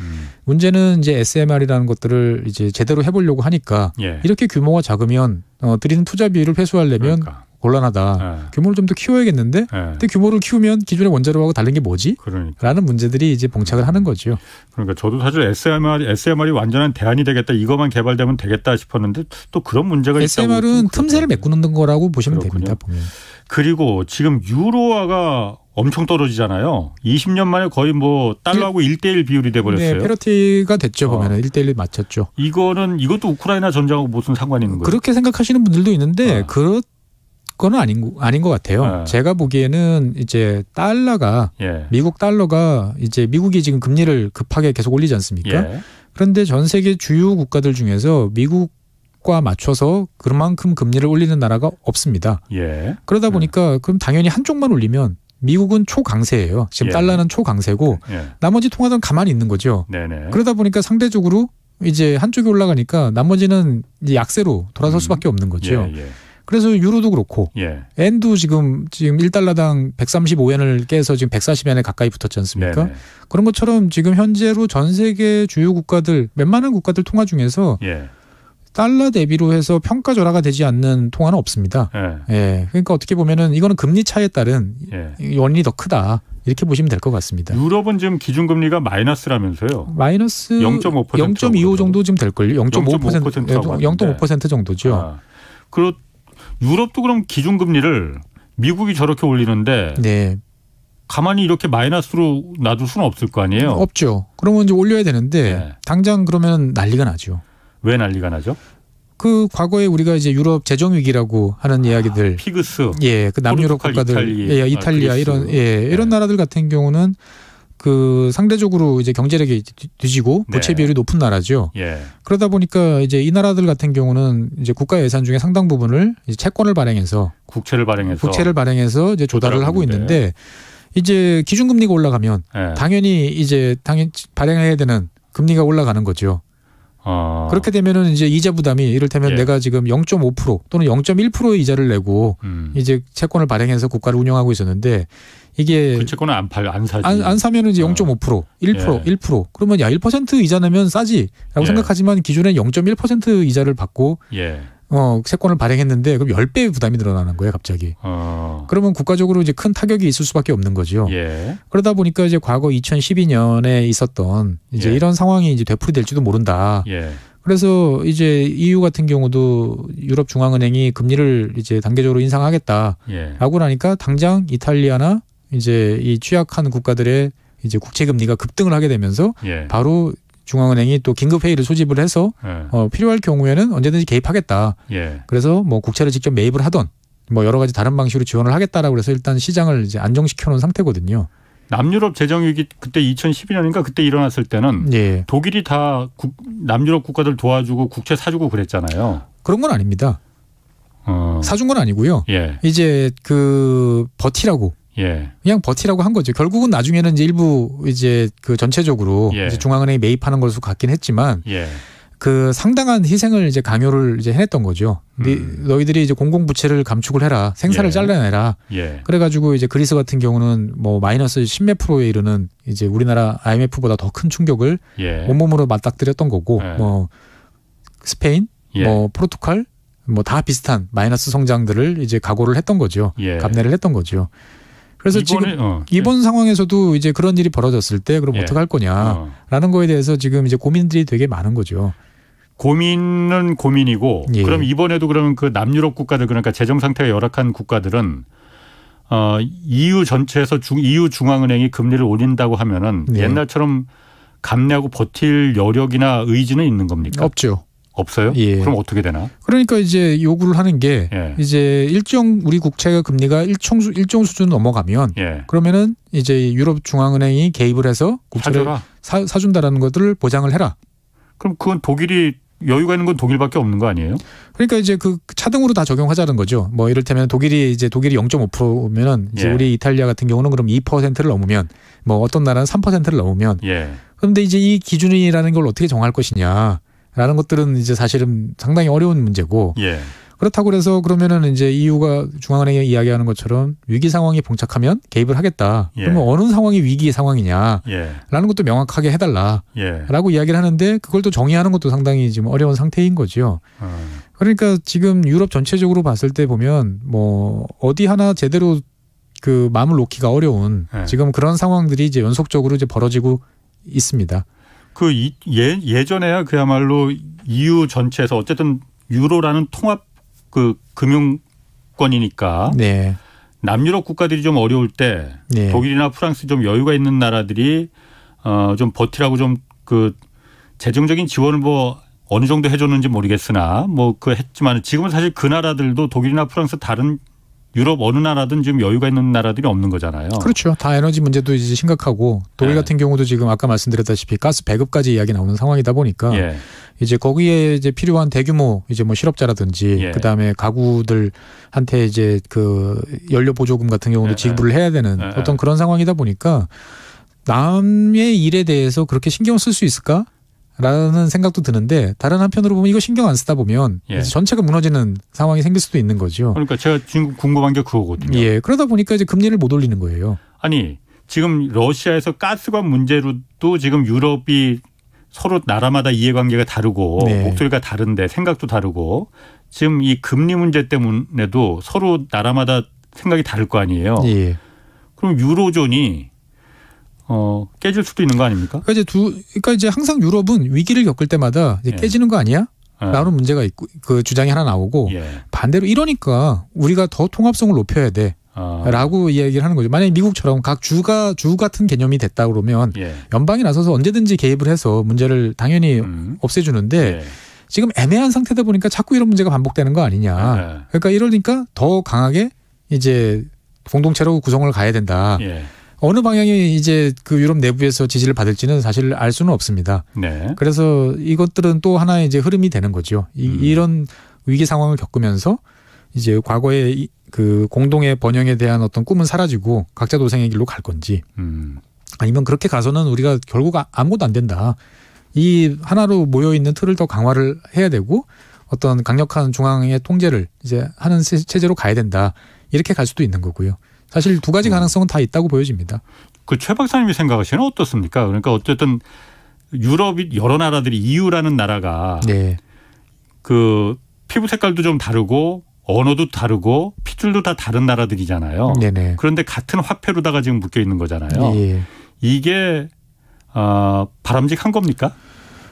문제는 이제 SMR이라는 것들을 이제 제대로 해보려고 하니까 이렇게 규모가 작으면 들이는 투자비를 회수하려면 곤란하다. 규모를 좀 더 키워야겠는데 근데 규모를 키우면 기존의 원자로하고 다른 게 뭐지? 라는 문제들이 이제 봉착을 하는 거죠. 그러니까 저도 사실 SMR이 완전한 대안이 되겠다. 이거만 개발되면 되겠다 싶었는데 또 그런 문제가 있다고. SMR은 틈새를 메꾸는 거라고 보시면 됩니다. 보면. 그리고 지금 유로화가 엄청 떨어지잖아요. 20년 만에 거의 뭐 달러하고 1대1 비율이 돼버렸어요. 네, 페러티가 됐죠. 보면은 1대1이 맞췄죠. 이것도 우크라이나 전쟁하고 무슨 상관이 있는 거예요? 그렇게 생각하시는 분들도 있는데 그건 아닌 것 같아요. 제가 보기에는 이제 달러가 미국 달러가 이제 미국이 지금 금리를 급하게 계속 올리지 않습니까? 그런데 전 세계 주요 국가들 중에서 미국과 맞춰서 그만큼 금리를 올리는 나라가 없습니다. 그러다 보니까 그럼 당연히 한쪽만 올리면 미국은 초강세예요. 지금 달러는 초강세고 나머지 통화는 가만히 있는 거죠. 그러다 보니까 상대적으로 이제 한쪽이 올라가니까 나머지는 이제 약세로 돌아설 수밖에 없는 거죠. 그래서 유로도 그렇고 엔도 지금 1달러당 135엔을 깨서 지금 140엔에 가까이 붙었지 않습니까? 그런 것처럼 지금 현재로 전 세계 주요 국가들 웬만한 국가들 통화 중에서 달러 대비로 해서 평가절하가 되지 않는 통화는 없습니다. 그러니까 어떻게 보면은 이거는 금리 차에 따른 원인이 더 크다. 이렇게 보시면 될 것 같습니다. 유럽은 지금 기준금리가 마이너스라면서요? 마이너스 0.25 정도 지금 될걸요. 0.5% 정도죠. 유럽도 그럼 기준금리를 미국이 저렇게 올리는데 가만히 이렇게 마이너스로 놔둘 수는 없을 거 아니에요? 없죠. 그러면 이제 올려야 되는데 당장 그러면 난리가 나죠. 왜 난리가 나죠? 그 과거에 우리가 이제 유럽 재정 위기라고 하는 이야기들, 피그스, 그 남유럽 국가들, 이탈리아 이런 나라들 같은 경우는 그 상대적으로 이제 경제력이 뒤지고 부채 비율이 높은 나라죠. 그러다 보니까 이제 이 나라들 같은 경우는 이제 국가 예산 중에 상당 부분을 이제 채권을 발행해서 국채를 발행해서 이제 조달을 하고 있는데 이제 기준금리가 올라가면 당연히 발행해야 되는 금리가 올라가는 거죠. 그렇게 되면은 이제 이자 부담이 이를테면 내가 지금 0.5% 또는 0.1%의 이자를 내고 이제 채권을 발행해서 국가를 운영하고 있었는데 이게 그 채권은 안 사지. 안 사면은 이제 0.5%, 1%. 그러면 1% 이자 내면 싸지라고 생각하지만 기존에 0.1% 이자를 받고 채권을 발행했는데 그럼 10배의 부담이 늘어나는 거예요, 갑자기. 그러면 국가적으로 이제 큰 타격이 있을 수밖에 없는 거죠. 그러다 보니까 이제 과거 2012년에 있었던 이제 이런 상황이 이제 되풀이될지도 모른다. 그래서 이제 EU 같은 경우도 유럽 중앙은행이 금리를 이제 단계적으로 인상하겠다라고 하니까 당장 이탈리아나 이제 이 취약한 국가들의 이제 국채 금리가 급등을 하게 되면서 바로 중앙은행이 또 긴급 회의를 소집을 해서 필요할 경우에는 언제든지 개입하겠다. 그래서 뭐 국채를 직접 매입을 하던 뭐 여러 가지 다른 방식으로 지원을 하겠다라고 해서 일단 시장을 이제 안정시켜 놓은 상태거든요. 남유럽 재정위기 그때 2012년인가 그때 일어났을 때는 예. 독일이 다 남유럽 국가들 도와주고 국채 사주고 그랬잖아요. 그런 건 아닙니다. 사준 건 아니고요. 예. 이제 그 버티라고. 예. 그냥 버티라고 한 거죠. 결국은 나중에는 이제 일부 이제 그 전체적으로 예. 이제 중앙은행이 매입하는 것으로 갔긴 했지만 예. 그 상당한 희생을 이제 강요를 이제 해냈던 거죠. 너희들이 이제 공공부채를 감축을 해라, 생산을 예. 잘라내라. 예. 그래가지고 이제 그리스 같은 경우는 뭐 마이너스 10몇 %에 이르는 이제 우리나라 IMF보다 더 큰 충격을 예. 온몸으로 맞닥뜨렸던 거고, 예. 뭐 스페인, 예. 뭐 포르투갈, 뭐 다 비슷한 마이너스 성장들을 이제 각오를 했던 거죠. 예. 감내를 했던 거죠. 그래서 이번에, 지금 이번 상황에서도 이제 그런 일이 벌어졌을 때 그럼 예. 어떻게 할 거냐라는 거에 대해서 지금 이제 고민들이 되게 많은 거죠. 고민은 고민이고 예. 그럼 이번에도 그러면 그 남유럽 국가들 그러니까 재정 상태가 열악한 국가들은 EU 전체에서 EU 중앙은행이 금리를 올린다고 하면은 예. 옛날처럼 감내하고 버틸 여력이나 의지는 있는 겁니까? 없죠. 없어요? 예. 그럼 어떻게 되나? 그러니까 이제 요구를 하는 게 예. 이제 일정 우리 국채가 금리가 일정 수준 넘어가면 예. 그러면은 이제 유럽 중앙은행이 개입을 해서 국채를 사준다라는 것들을 보장을 해라. 그럼 그건 독일이 여유가 있는 건 독일밖에 없는 거 아니에요? 그러니까 이제 그 차등으로 다 적용하자는 거죠. 뭐 이를테면 독일이 0.5%면은 이제 예. 우리 이탈리아 같은 경우는 그럼 2%를 넘으면 뭐 어떤 나라는 3%를 넘으면 예. 그런데 이제 이 기준이라는 걸 어떻게 정할 것이냐라는 것들은 이제 사실은 상당히 어려운 문제고 예. 그렇다고 그래서 그러면은 이제 EU가 중앙은행에 이야기하는 것처럼 위기 상황이 봉착하면 개입을 하겠다. 예. 그러면 어느 상황이 위기 상황이냐라는 예. 것도 명확하게 해달라라고 예. 이야기를 하는데 그걸 또 정의하는 것도 상당히 지금 어려운 상태인 거죠. 그러니까 지금 유럽 전체적으로 봤을 때 보면 뭐 어디 하나 제대로 그 마음을 놓기가 어려운 예. 지금 그런 상황들이 이제 연속적으로 이제 벌어지고 있습니다. 그 예전에야 그야말로 EU 전체에서 어쨌든 유로라는 통합 그 금융권이니까 네. 남유럽 국가들이 좀 어려울 때 네. 독일이나 프랑스 좀 여유가 있는 나라들이 좀 버티라고 좀 그 재정적인 지원을 뭐 어느 정도 해줬는지 모르겠으나 뭐 그 했지만 지금은 사실 그 나라들도 독일이나 프랑스 다른 유럽 어느 나라든 지금 여유가 있는 나라들이 없는 거잖아요. 그렇죠. 다 에너지 문제도 이제 심각하고 독일 네. 같은 경우도 지금 아까 말씀드렸다시피 가스 배급까지 이야기 나오는 상황이다 보니까 예. 이제 거기에 이제 필요한 대규모 이제 뭐 실업자라든지 예. 그다음에 가구들한테 이제 그 연료 보조금 같은 경우도 예. 지급을 해야 되는 예. 어떤 그런 상황이다 보니까 남의 일에 대해서 그렇게 신경 쓸 수 있을까? 라는 생각도 드는데 다른 한편으로 보면 이거 신경 안 쓰다 보면 예. 이제 전체가 무너지는 상황이 생길 수도 있는 거죠. 그러니까 제가 지금 궁금한 게 그거거든요. 예. 그러다 보니까 이제 금리를 못 올리는 거예요. 아니 지금 러시아에서 가스관 문제로도 지금 유럽이 서로 나라마다 이해관계가 다르고 네. 목소리가 다른데 생각도 다르고 지금 이 금리 문제 때문에도 서로 나라마다 생각이 다를 거 아니에요. 예. 그럼 유로존이 깨질 수도 있는 거 아닙니까? 그러니까 이제 항상 유럽은 위기를 겪을 때마다 이제 예. 깨지는 거 아니야? 예. 라는 문제가 있고 그 주장이 하나 나오고 예. 반대로 이러니까 우리가 더 통합성을 높여야 돼. 라고 이야기를 하는 거죠. 만약에 미국처럼 각 주가 주 같은 개념이 됐다 그러면 예. 연방이 나서서 언제든지 개입을 해서 문제를 당연히 없애주는데 예. 지금 애매한 상태다 보니까 자꾸 이런 문제가 반복되는 거 아니냐. 예. 그러니까 이러니까 더 강하게 이제 공동체로 구성을 가야 된다. 예. 어느 방향이 이제 그 유럽 내부에서 지지를 받을지는 사실 알 수는 없습니다. 네. 그래서 이것들은 또 하나의 이제 흐름이 되는 거죠. 이런 위기 상황을 겪으면서 이제 과거의 그 공동의 번영에 대한 어떤 꿈은 사라지고 각자 도생의 길로 갈 건지 아니면 그렇게 가서는 우리가 결국 아무것도 안 된다. 이 하나로 모여 있는 틀을 더 강화를 해야 되고 어떤 강력한 중앙의 통제를 이제 하는 체제로 가야 된다. 이렇게 갈 수도 있는 거고요. 사실 두 가지 가능성은 다 있다고 보여집니다. 그 최 박사님이 생각하시는 어떻습니까? 그러니까 어쨌든 유럽이 여러 나라들이 EU라는 나라가 네. 그 피부 색깔도 좀 다르고 언어도 다르고 핏줄도 다 다른 나라들이잖아요. 네네. 그런데 같은 화폐로다가 지금 묶여 있는 거잖아요. 예. 이게 바람직한 겁니까?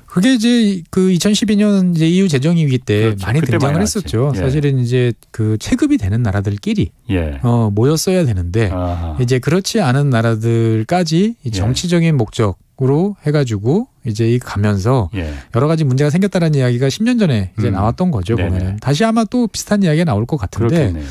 그게 이제 그 2012년 이제 EU 재정 위기 때 그렇죠. 많이 그때 등장을 많이 했었죠. 예. 사실은 이제 그 체급이 되는 나라들끼리 예. 모였어야 되는데 아하. 이제 그렇지 않은 나라들까지 이 정치적인 목적으로 해가지고 이제 가면서 예. 여러 가지 문제가 생겼다는 이야기가 10년 전에 이제 나왔던 거죠. 네네. 보면은 다시 아마 또 비슷한 이야기가 나올 것 같은데 그렇겠네요.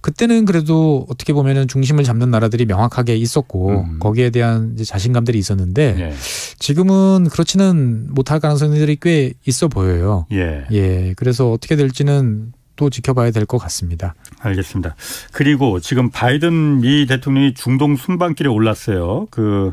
그때는 그래도 어떻게 보면은 중심을 잡는 나라들이 명확하게 있었고 거기에 대한 이제 자신감들이 있었는데 예. 지금은 그렇지는 못할 가능성들이 꽤 있어 보여요. 예. 예. 그래서 어떻게 될지는 또 지켜봐야 될 것 같습니다. 알겠습니다. 그리고 지금 바이든 미 대통령이 중동 순방길에 올랐어요. 그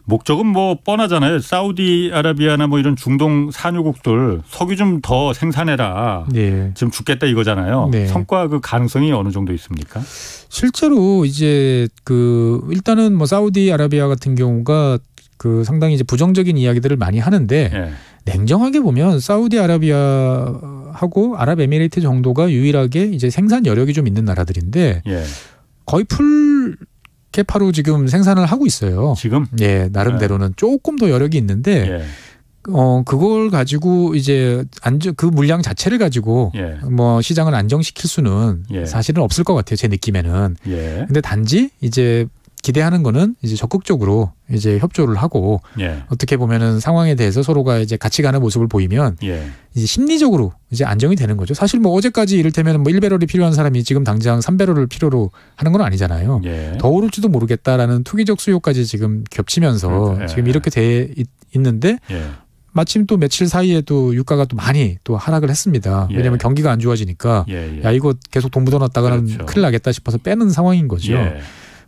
목적은 뭐 뻔하잖아요. 사우디아라비아나 뭐 이런 중동 산유국들 석유 좀 더 생산해라. 네. 지금 죽겠다 이거잖아요. 네. 성과 그 가능성이 어느 정도 있습니까? 실제로 이제 그 일단은 뭐 사우디아라비아 같은 경우가 그 상당히 이제 부정적인 이야기들을 많이 하는데 예. 냉정하게 보면 사우디아라비아하고 아랍에미레이트 정도가 유일하게 이제 생산 여력이 좀 있는 나라들인데 예. 거의 풀 캐파로 지금 생산을 하고 있어요. 지금? 예, 나름대로는 조금 더 여력이 있는데 예. 그걸 가지고 이제 그 물량 자체를 가지고 예. 뭐 시장을 안정시킬 수는 예. 사실은 없을 것 같아요. 제 느낌에는. 예. 근데 단지 이제 기대하는 거는 이제 적극적으로 이제 협조를 하고 예. 어떻게 보면은 상황에 대해서 서로가 이제 같이 가는 모습을 보이면 예. 이제 심리적으로 이제 안정이 되는 거죠. 사실 뭐 어제까지 이를테면 뭐 1배럴이 필요한 사람이 지금 당장 3배럴을 필요로 하는 건 아니잖아요. 예. 더 오를지도 모르겠다라는 투기적 수요까지 지금 겹치면서 예. 지금 이렇게 돼 있는데 예. 마침 또 며칠 사이에 또 유가가 또 많이 또 하락을 했습니다. 예. 왜냐하면 경기가 안 좋아지니까 예. 예. 야 이거 계속 돈 묻어놨다가는 그렇죠. 큰일 나겠다 싶어서 빼는 상황인 거죠. 예.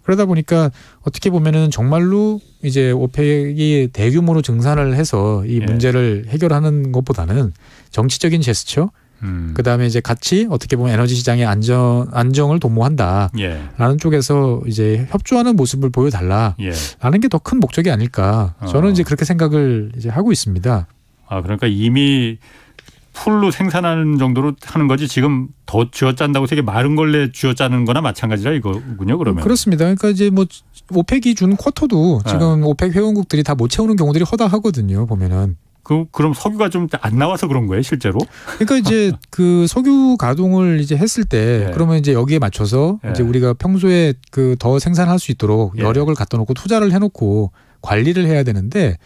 그러다 보니까 어떻게 보면은 정말로 이제 오펙이 대규모로 증산을 해서 이 예. 문제를 해결하는 것보다는 정치적인 제스처, 그다음에 이제 같이 어떻게 보면 에너지 시장의 안정을 도모한다라는 예. 쪽에서 이제 협조하는 모습을 보여달라라는 예. 게 더 큰 목적이 아닐까. 저는 이제 그렇게 생각을 이제 하고 있습니다. 아, 그러니까 이미 풀로 생산하는 정도로 하는 거지 지금 더 쥐어짠다고 되게 마른 걸레 쥐어짜는 거나 마찬가지라 이거군요, 그러면. 그렇습니다. 그러니까 이제 뭐 오펙이 준 쿼터도 지금 오펙 회원국들이 다 못 채우는 경우들이 허다하거든요, 보면은. 그럼 석유가 좀 안 나와서 그런 거예요, 실제로? 그러니까 이제 그 석유 가동을 이제 했을 때 예. 그러면 이제 여기에 맞춰서 예. 이제 우리가 평소에 그 더 생산할 수 있도록 예. 여력을 갖다 놓고 투자를 해놓고 관리를 해야 되는데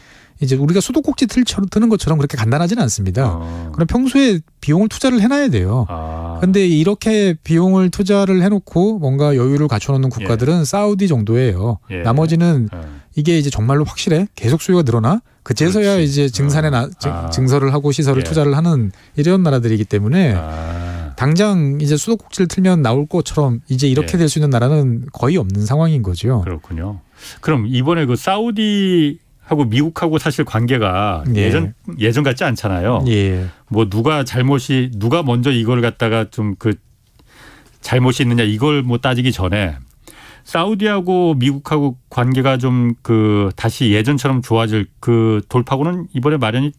이제 우리가 수도꼭지 트는 것처럼 그렇게 간단하지는 않습니다. 그럼 평소에 비용을 투자를 해놔야 돼요. 그런데 이렇게 비용을 투자를 해놓고 뭔가 여유를 갖춰놓는 국가들은 사우디 정도예요. 예. 나머지는 이게 이제 정말로 확실해? 계속 수요가 늘어나? 그제서야 그렇지. 이제 증산에 증설을 하고 시설을 예. 투자를 하는 이런 나라들이기 때문에 당장 이제 수도꼭지를 틀면 나올 것처럼 이제 이렇게 예. 될 수 있는 나라는 거의 없는 상황인 거죠. 그렇군요. 그럼 이번에 그 사우디하고 미국하고 사실 관계가 예. 예전 같지 않잖아요. 예. 뭐 누가 먼저 이걸 갖다가 좀 그 잘못이 있느냐 이걸 뭐 따지기 전에 사우디하고 미국하고 관계가 좀 그 다시 예전처럼 좋아질 그 돌파구는 이번에 마련이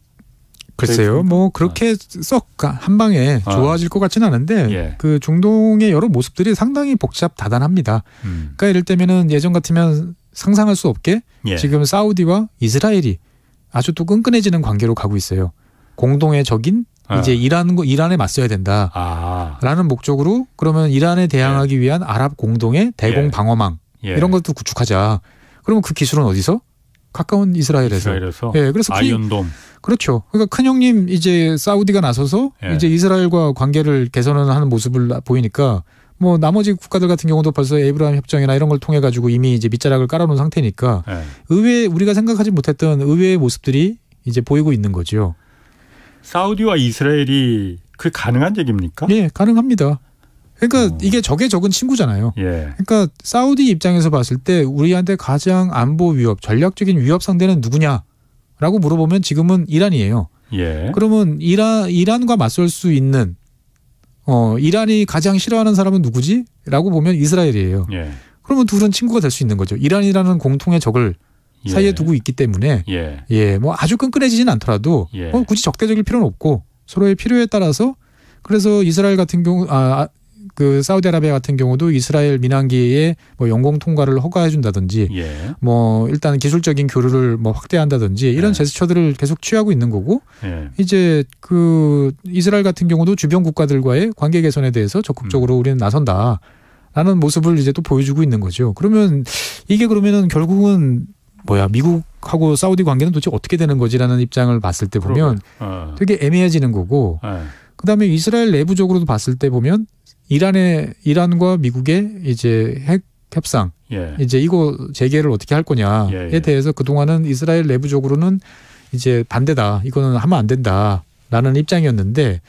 글쎄요, 뭐 그렇게 썩 한 방에 좋아질 것 같지는 않은데 예. 그 중동의 여러 모습들이 상당히 복잡다단합니다. 그러니까 이럴 때면은 예전 같으면 상상할 수 없게 예. 지금 사우디와 이스라엘이 아주 또 끈끈해지는 관계로 가고 있어요. 공동의 적인 이제 이란에 맞서야 된다라는 목적으로 그러면 이란에 대항하기 위한 아랍 공동의 대공 방어망 이런 것도 구축하자. 그러면 그 기술은 어디서? 가까운 이스라엘에서. 예, 그래서 아이언돔. 그렇죠. 그러니까 큰 형님 이제 사우디가 나서서 이제 이스라엘과 관계를 개선하는 모습을 보이니까 뭐 나머지 국가들 같은 경우도 벌써 에이브라함 협정이나 이런 걸 통해 가지고 이미 이제 밑자락을 깔아놓은 상태니까 의외 우리가 생각하지 못했던 의외의 모습들이 이제 보이고 있는 거죠. 사우디와 이스라엘이 그 가능한 얘기입니까? 예, 가능합니다. 그러니까 이게 적의 적은 친구잖아요. 예. 그러니까 사우디 입장에서 봤을 때 우리한테 가장 안보 위협, 전략적인 위협 상대는 누구냐라고 물어보면 지금은 이란이에요. 예. 그러면 이란과 맞설 수 있는 이란이 가장 싫어하는 사람은 누구지? 라고 보면 이스라엘이에요. 예. 그러면 둘은 친구가 될 수 있는 거죠. 이란이라는 공통의 적을 사이에 두고 있기 때문에 뭐 아주 끈끈해지진 않더라도 굳이 적대적일 필요는 없고 서로의 필요에 따라서 그래서 이스라엘 같은 경우 그 사우디아라비아 같은 경우도 이스라엘 민항기에 뭐 영공 통과를 허가해 준다든지 뭐 일단 기술적인 교류를 뭐 확대한다든지 이런 제스처들을 계속 취하고 있는 거고 이제 그 이스라엘 같은 경우도 주변 국가들과의 관계 개선에 대해서 적극적으로 우리는 나선다라는 모습을 이제 또 보여주고 있는 거죠. 그러면 이게 그러면은 결국은 미국하고 사우디 관계는 도대체 어떻게 되는 거지라는 입장을 봤을 때 보면 되게 애매해지는 거고 그다음에 이스라엘 내부적으로도 봤을 때 보면 이란과 미국의 이제 핵 협상, 예. 이제 이거 재개를 어떻게 할 거냐에 대해서 그동안은 이스라엘 내부적으로는 이제 반대다. 이거는 하면 안 된다라는 입장이었는데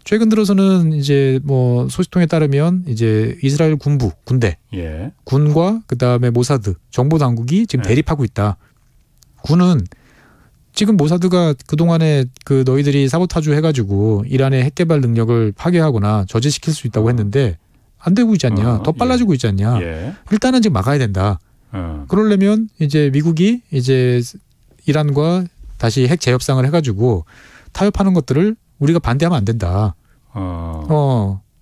최근 들어서는 이제 뭐 소식통에 따르면 이제 이스라엘 군대, 예. 군과 그다음에 모사드 정보 당국이 지금 대립하고 있다. 군은 지금 모사드가 그동안에 그 너희들이 사보타주 해가지고 이란의 핵 개발 능력을 파괴하거나 저지시킬 수 있다고 했는데 안 되고 있지 않냐. 더 빨라지고 있지 않냐. 일단은 지금 막아야 된다. 그러려면 이제 미국이 이제 이란과 다시 핵 재협상을 해가지고 타협하는 것들을 우리가 반대하면 안 된다.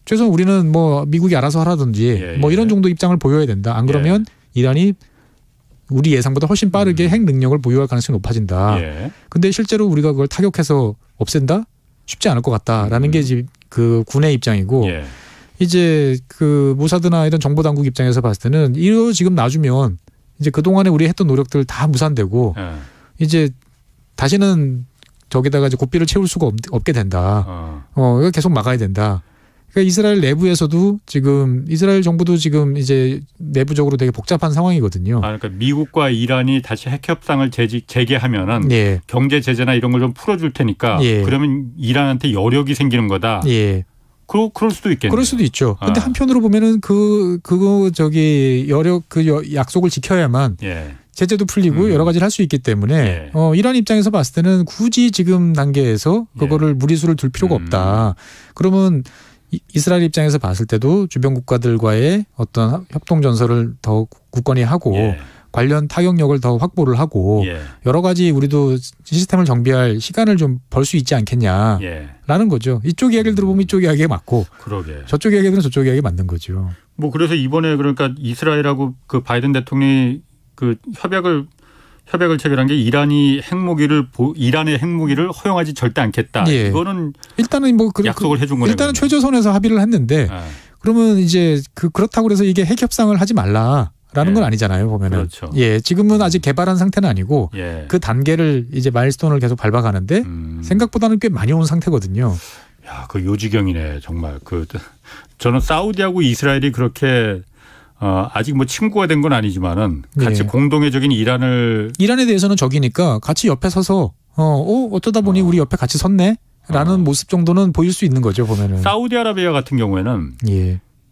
최소한 우리는 뭐 미국이 알아서 하라든지 뭐 이런 정도 입장을 보여야 된다. 안 그러면 이란이 우리 예상보다 훨씬 빠르게 핵 능력을 보유할 가능성이 높아진다. 근데 실제로 우리가 그걸 타격해서 없앤다? 쉽지 않을 것 같다라는 게 이제 그 군의 입장이고 이제 그 모사드나 이런 정보 당국 입장에서 봤을 때는 이거 지금 놔주면 이제 그동안에 우리 했던 노력들 다 무산되고 이제 다시는 저기다가 이제 고삐를 채울 수가 없게 된다. 이거 계속 막아야 된다. 그러니까 이스라엘 내부에서도 지금 이스라엘 정부도 지금 이제 내부적으로 되게 복잡한 상황이거든요. 그러니까 미국과 이란이 다시 핵 협상을 재개하면은 경제 제재나 이런 걸 좀 풀어줄 테니까 그러면 이란한테 여력이 생기는 거다. 그럴 수도 있겠네요. 그럴 수도 있죠. 근데 한편으로 보면은 그거 저기 여력 약속을 지켜야만 제재도 풀리고 여러 가지를 할 수 있기 때문에 이란 입장에서 봤을 때는 굳이 지금 단계에서 그거를 무리수를 둘 필요가 없다. 그러면 이스라엘 입장에서 봤을 때도 주변 국가들과의 어떤 협동 전선을 더 굳건히 하고 관련 타격력을 더 확보를 하고 여러 가지 우리도 시스템을 정비할 시간을 좀 벌 수 있지 않겠냐라는 거죠. 이쪽 이야기를 들어보면 이쪽 이야기가 맞고 저쪽 이야기들은 저쪽 이야기가 맞는 거죠. 뭐 그래서 이번에 그러니까 이스라엘하고 그 바이든 대통령이 그 협약을 체결한 게 이란의 핵무기를 허용하지 절대 않겠다. 이거는 일단은 뭐 약속을 해준 거네요. 일단은 최저선에서 합의를 했는데 그러면 이제 그렇다고 해서 이게 핵 협상을 하지 말라라는 건 아니잖아요. 보면은 지금은 아직 개발한 상태는 아니고 그 단계를 이제 마일스톤을 계속 밟아가는데 생각보다는 꽤 많이 온 상태거든요. 야, 그 요지경이네 정말. 저는 사우디하고 이스라엘이 그렇게 아직 뭐 친구가 된 건 아니지만은 같이 공동의적인 이란에 대해서는 적이니까 같이 옆에 서서 어쩌다 보니 우리 옆에 같이 섰네라는 모습 정도는 보일 수 있는 거죠. 보면은 사우디아라비아 같은 경우에는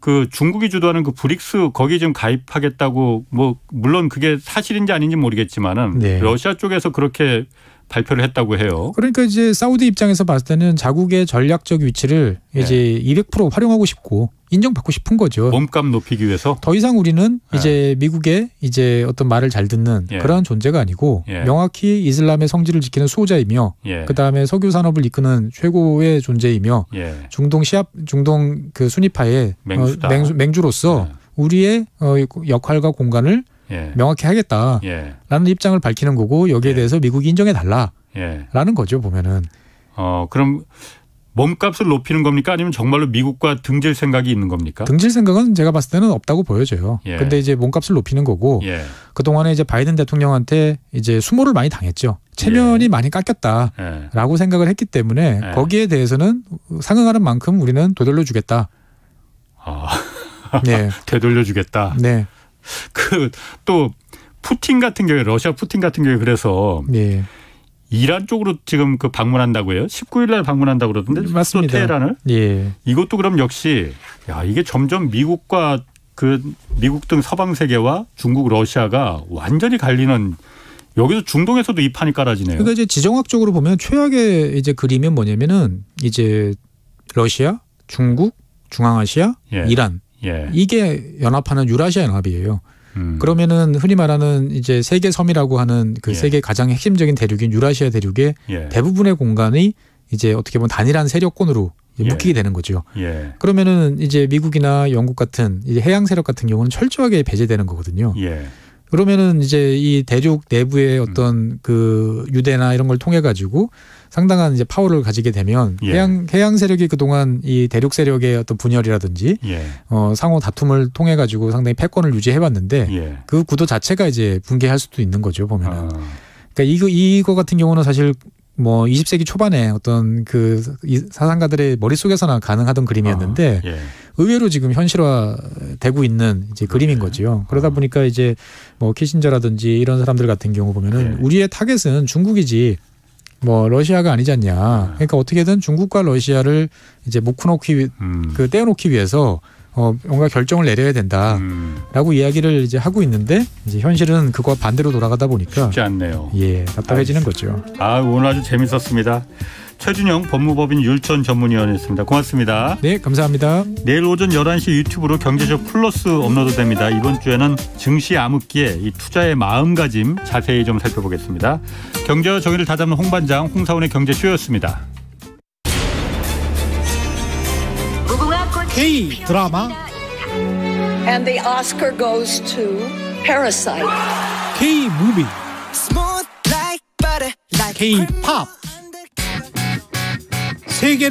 그 중국이 주도하는 그 브릭스 거기 지금 가입하겠다고 뭐 물론 그게 사실인지 아닌지 모르겠지만은 러시아 쪽에서 그렇게 발표를 했다고 해요. 그러니까 이제 사우디 입장에서 봤을 때는 자국의 전략적 위치를 이제 200% 활용하고 싶고 인정받고 싶은 거죠. 몸값 높이기 위해서. 더 이상 우리는 이제 미국의 이제 어떤 말을 잘 듣는 그러한 존재가 아니고 명확히 이슬람의 성질을 지키는 수호자이며 그다음에 석유 산업을 이끄는 최고의 존재이며 중동 그 순위파의 맹주로서 우리의 역할과 공간을 명확히 하겠다라는 입장을 밝히는 거고 여기에 대해서 미국이 인정해 달라라는 거죠. 보면은. 그럼 몸값을 높이는 겁니까? 아니면 정말로 미국과 등질 생각이 있는 겁니까? 등질 생각은 제가 봤을 때는 없다고 보여져요. 근데 이제 몸값을 높이는 거고 그동안에 이제 바이든 대통령한테 이제 수모를 많이 당했죠. 체면이 많이 깎였다라고 생각을 했기 때문에 거기에 대해서는 상응하는 만큼 우리는 되돌려 주겠다. 되돌려 주겠다. 또 푸틴 같은 경우에 러시아 푸틴 같은 경우에 그래서 이란 쪽으로 지금 그 방문한다고 해요. 19일 날 방문한다고 그러던데. 맞습니다. 테헤란을. 이것도 그럼 역시 이게 점점 미국 등 서방 세계와 중국, 러시아가 완전히 갈리는 여기서 중동에서도 이 판이 깔아지네요. 그러니까 이제 지정학적으로 보면 최악의 이제 그림이 뭐냐면은 이제 러시아, 중국, 중앙아시아, 이란 이게 연합하는 유라시아 연합이에요. 그러면은 흔히 말하는 이제 세계 섬이라고 하는 그 세계 가장 핵심적인 대륙인 유라시아 대륙의 대부분의 공간이 이제 어떻게 보면 단일한 세력권으로 묶이게 되는 거죠. 그러면은 이제 미국이나 영국 같은 이제 해양 세력 같은 경우는 철저하게 배제되는 거거든요. 그러면은 이제 이 대륙 내부의 어떤 그 유대나 이런 걸 통해 가지고 상당한 이제 파워를 가지게 되면 해양 세력이 그동안 이 대륙 세력의 어떤 분열이라든지 상호 다툼을 통해 가지고 상당히 패권을 유지해 왔는데 그 구도 자체가 이제 붕괴할 수도 있는 거죠. 보면은. 그러니까 이거 같은 경우는 사실 뭐 20세기 초반에 어떤 그 사상가들의 머릿속에서나 가능하던 그림이었는데 의외로 지금 현실화되고 있는 이제 그림인 거지요. 그러다 보니까 이제 뭐 키신저라든지 이런 사람들 같은 경우 보면은 우리의 타겟은 중국이지 뭐 러시아가 아니지 않냐. 그러니까 어떻게든 중국과 러시아를 이제 묶어놓기 그 떼어놓기 위해서 뭔가 결정을 내려야 된다라고 이야기를 이제 하고 있는데 이제 현실은 그거와 반대로 돌아가다 보니까 쉽지 않네요. 예, 답답해지는 거죠. 오늘 아주 재밌었습니다. 최준영 법무법인 율전 전문위원이었습니다. 고맙습니다. 네, 감사합니다. 내일 오전 11시 유튜브로 경제쇼 플러스 업로드됩니다. 이번 주에는 증시 암흑기에 이 투자의 마음가짐 자세히 좀 살펴보겠습니다. 경제와 정의를 다잡는 홍반장 홍사원의 경제쇼였습니다. K 드라마 And the Oscar goes to Parasite. K 무비 K 팝 세계를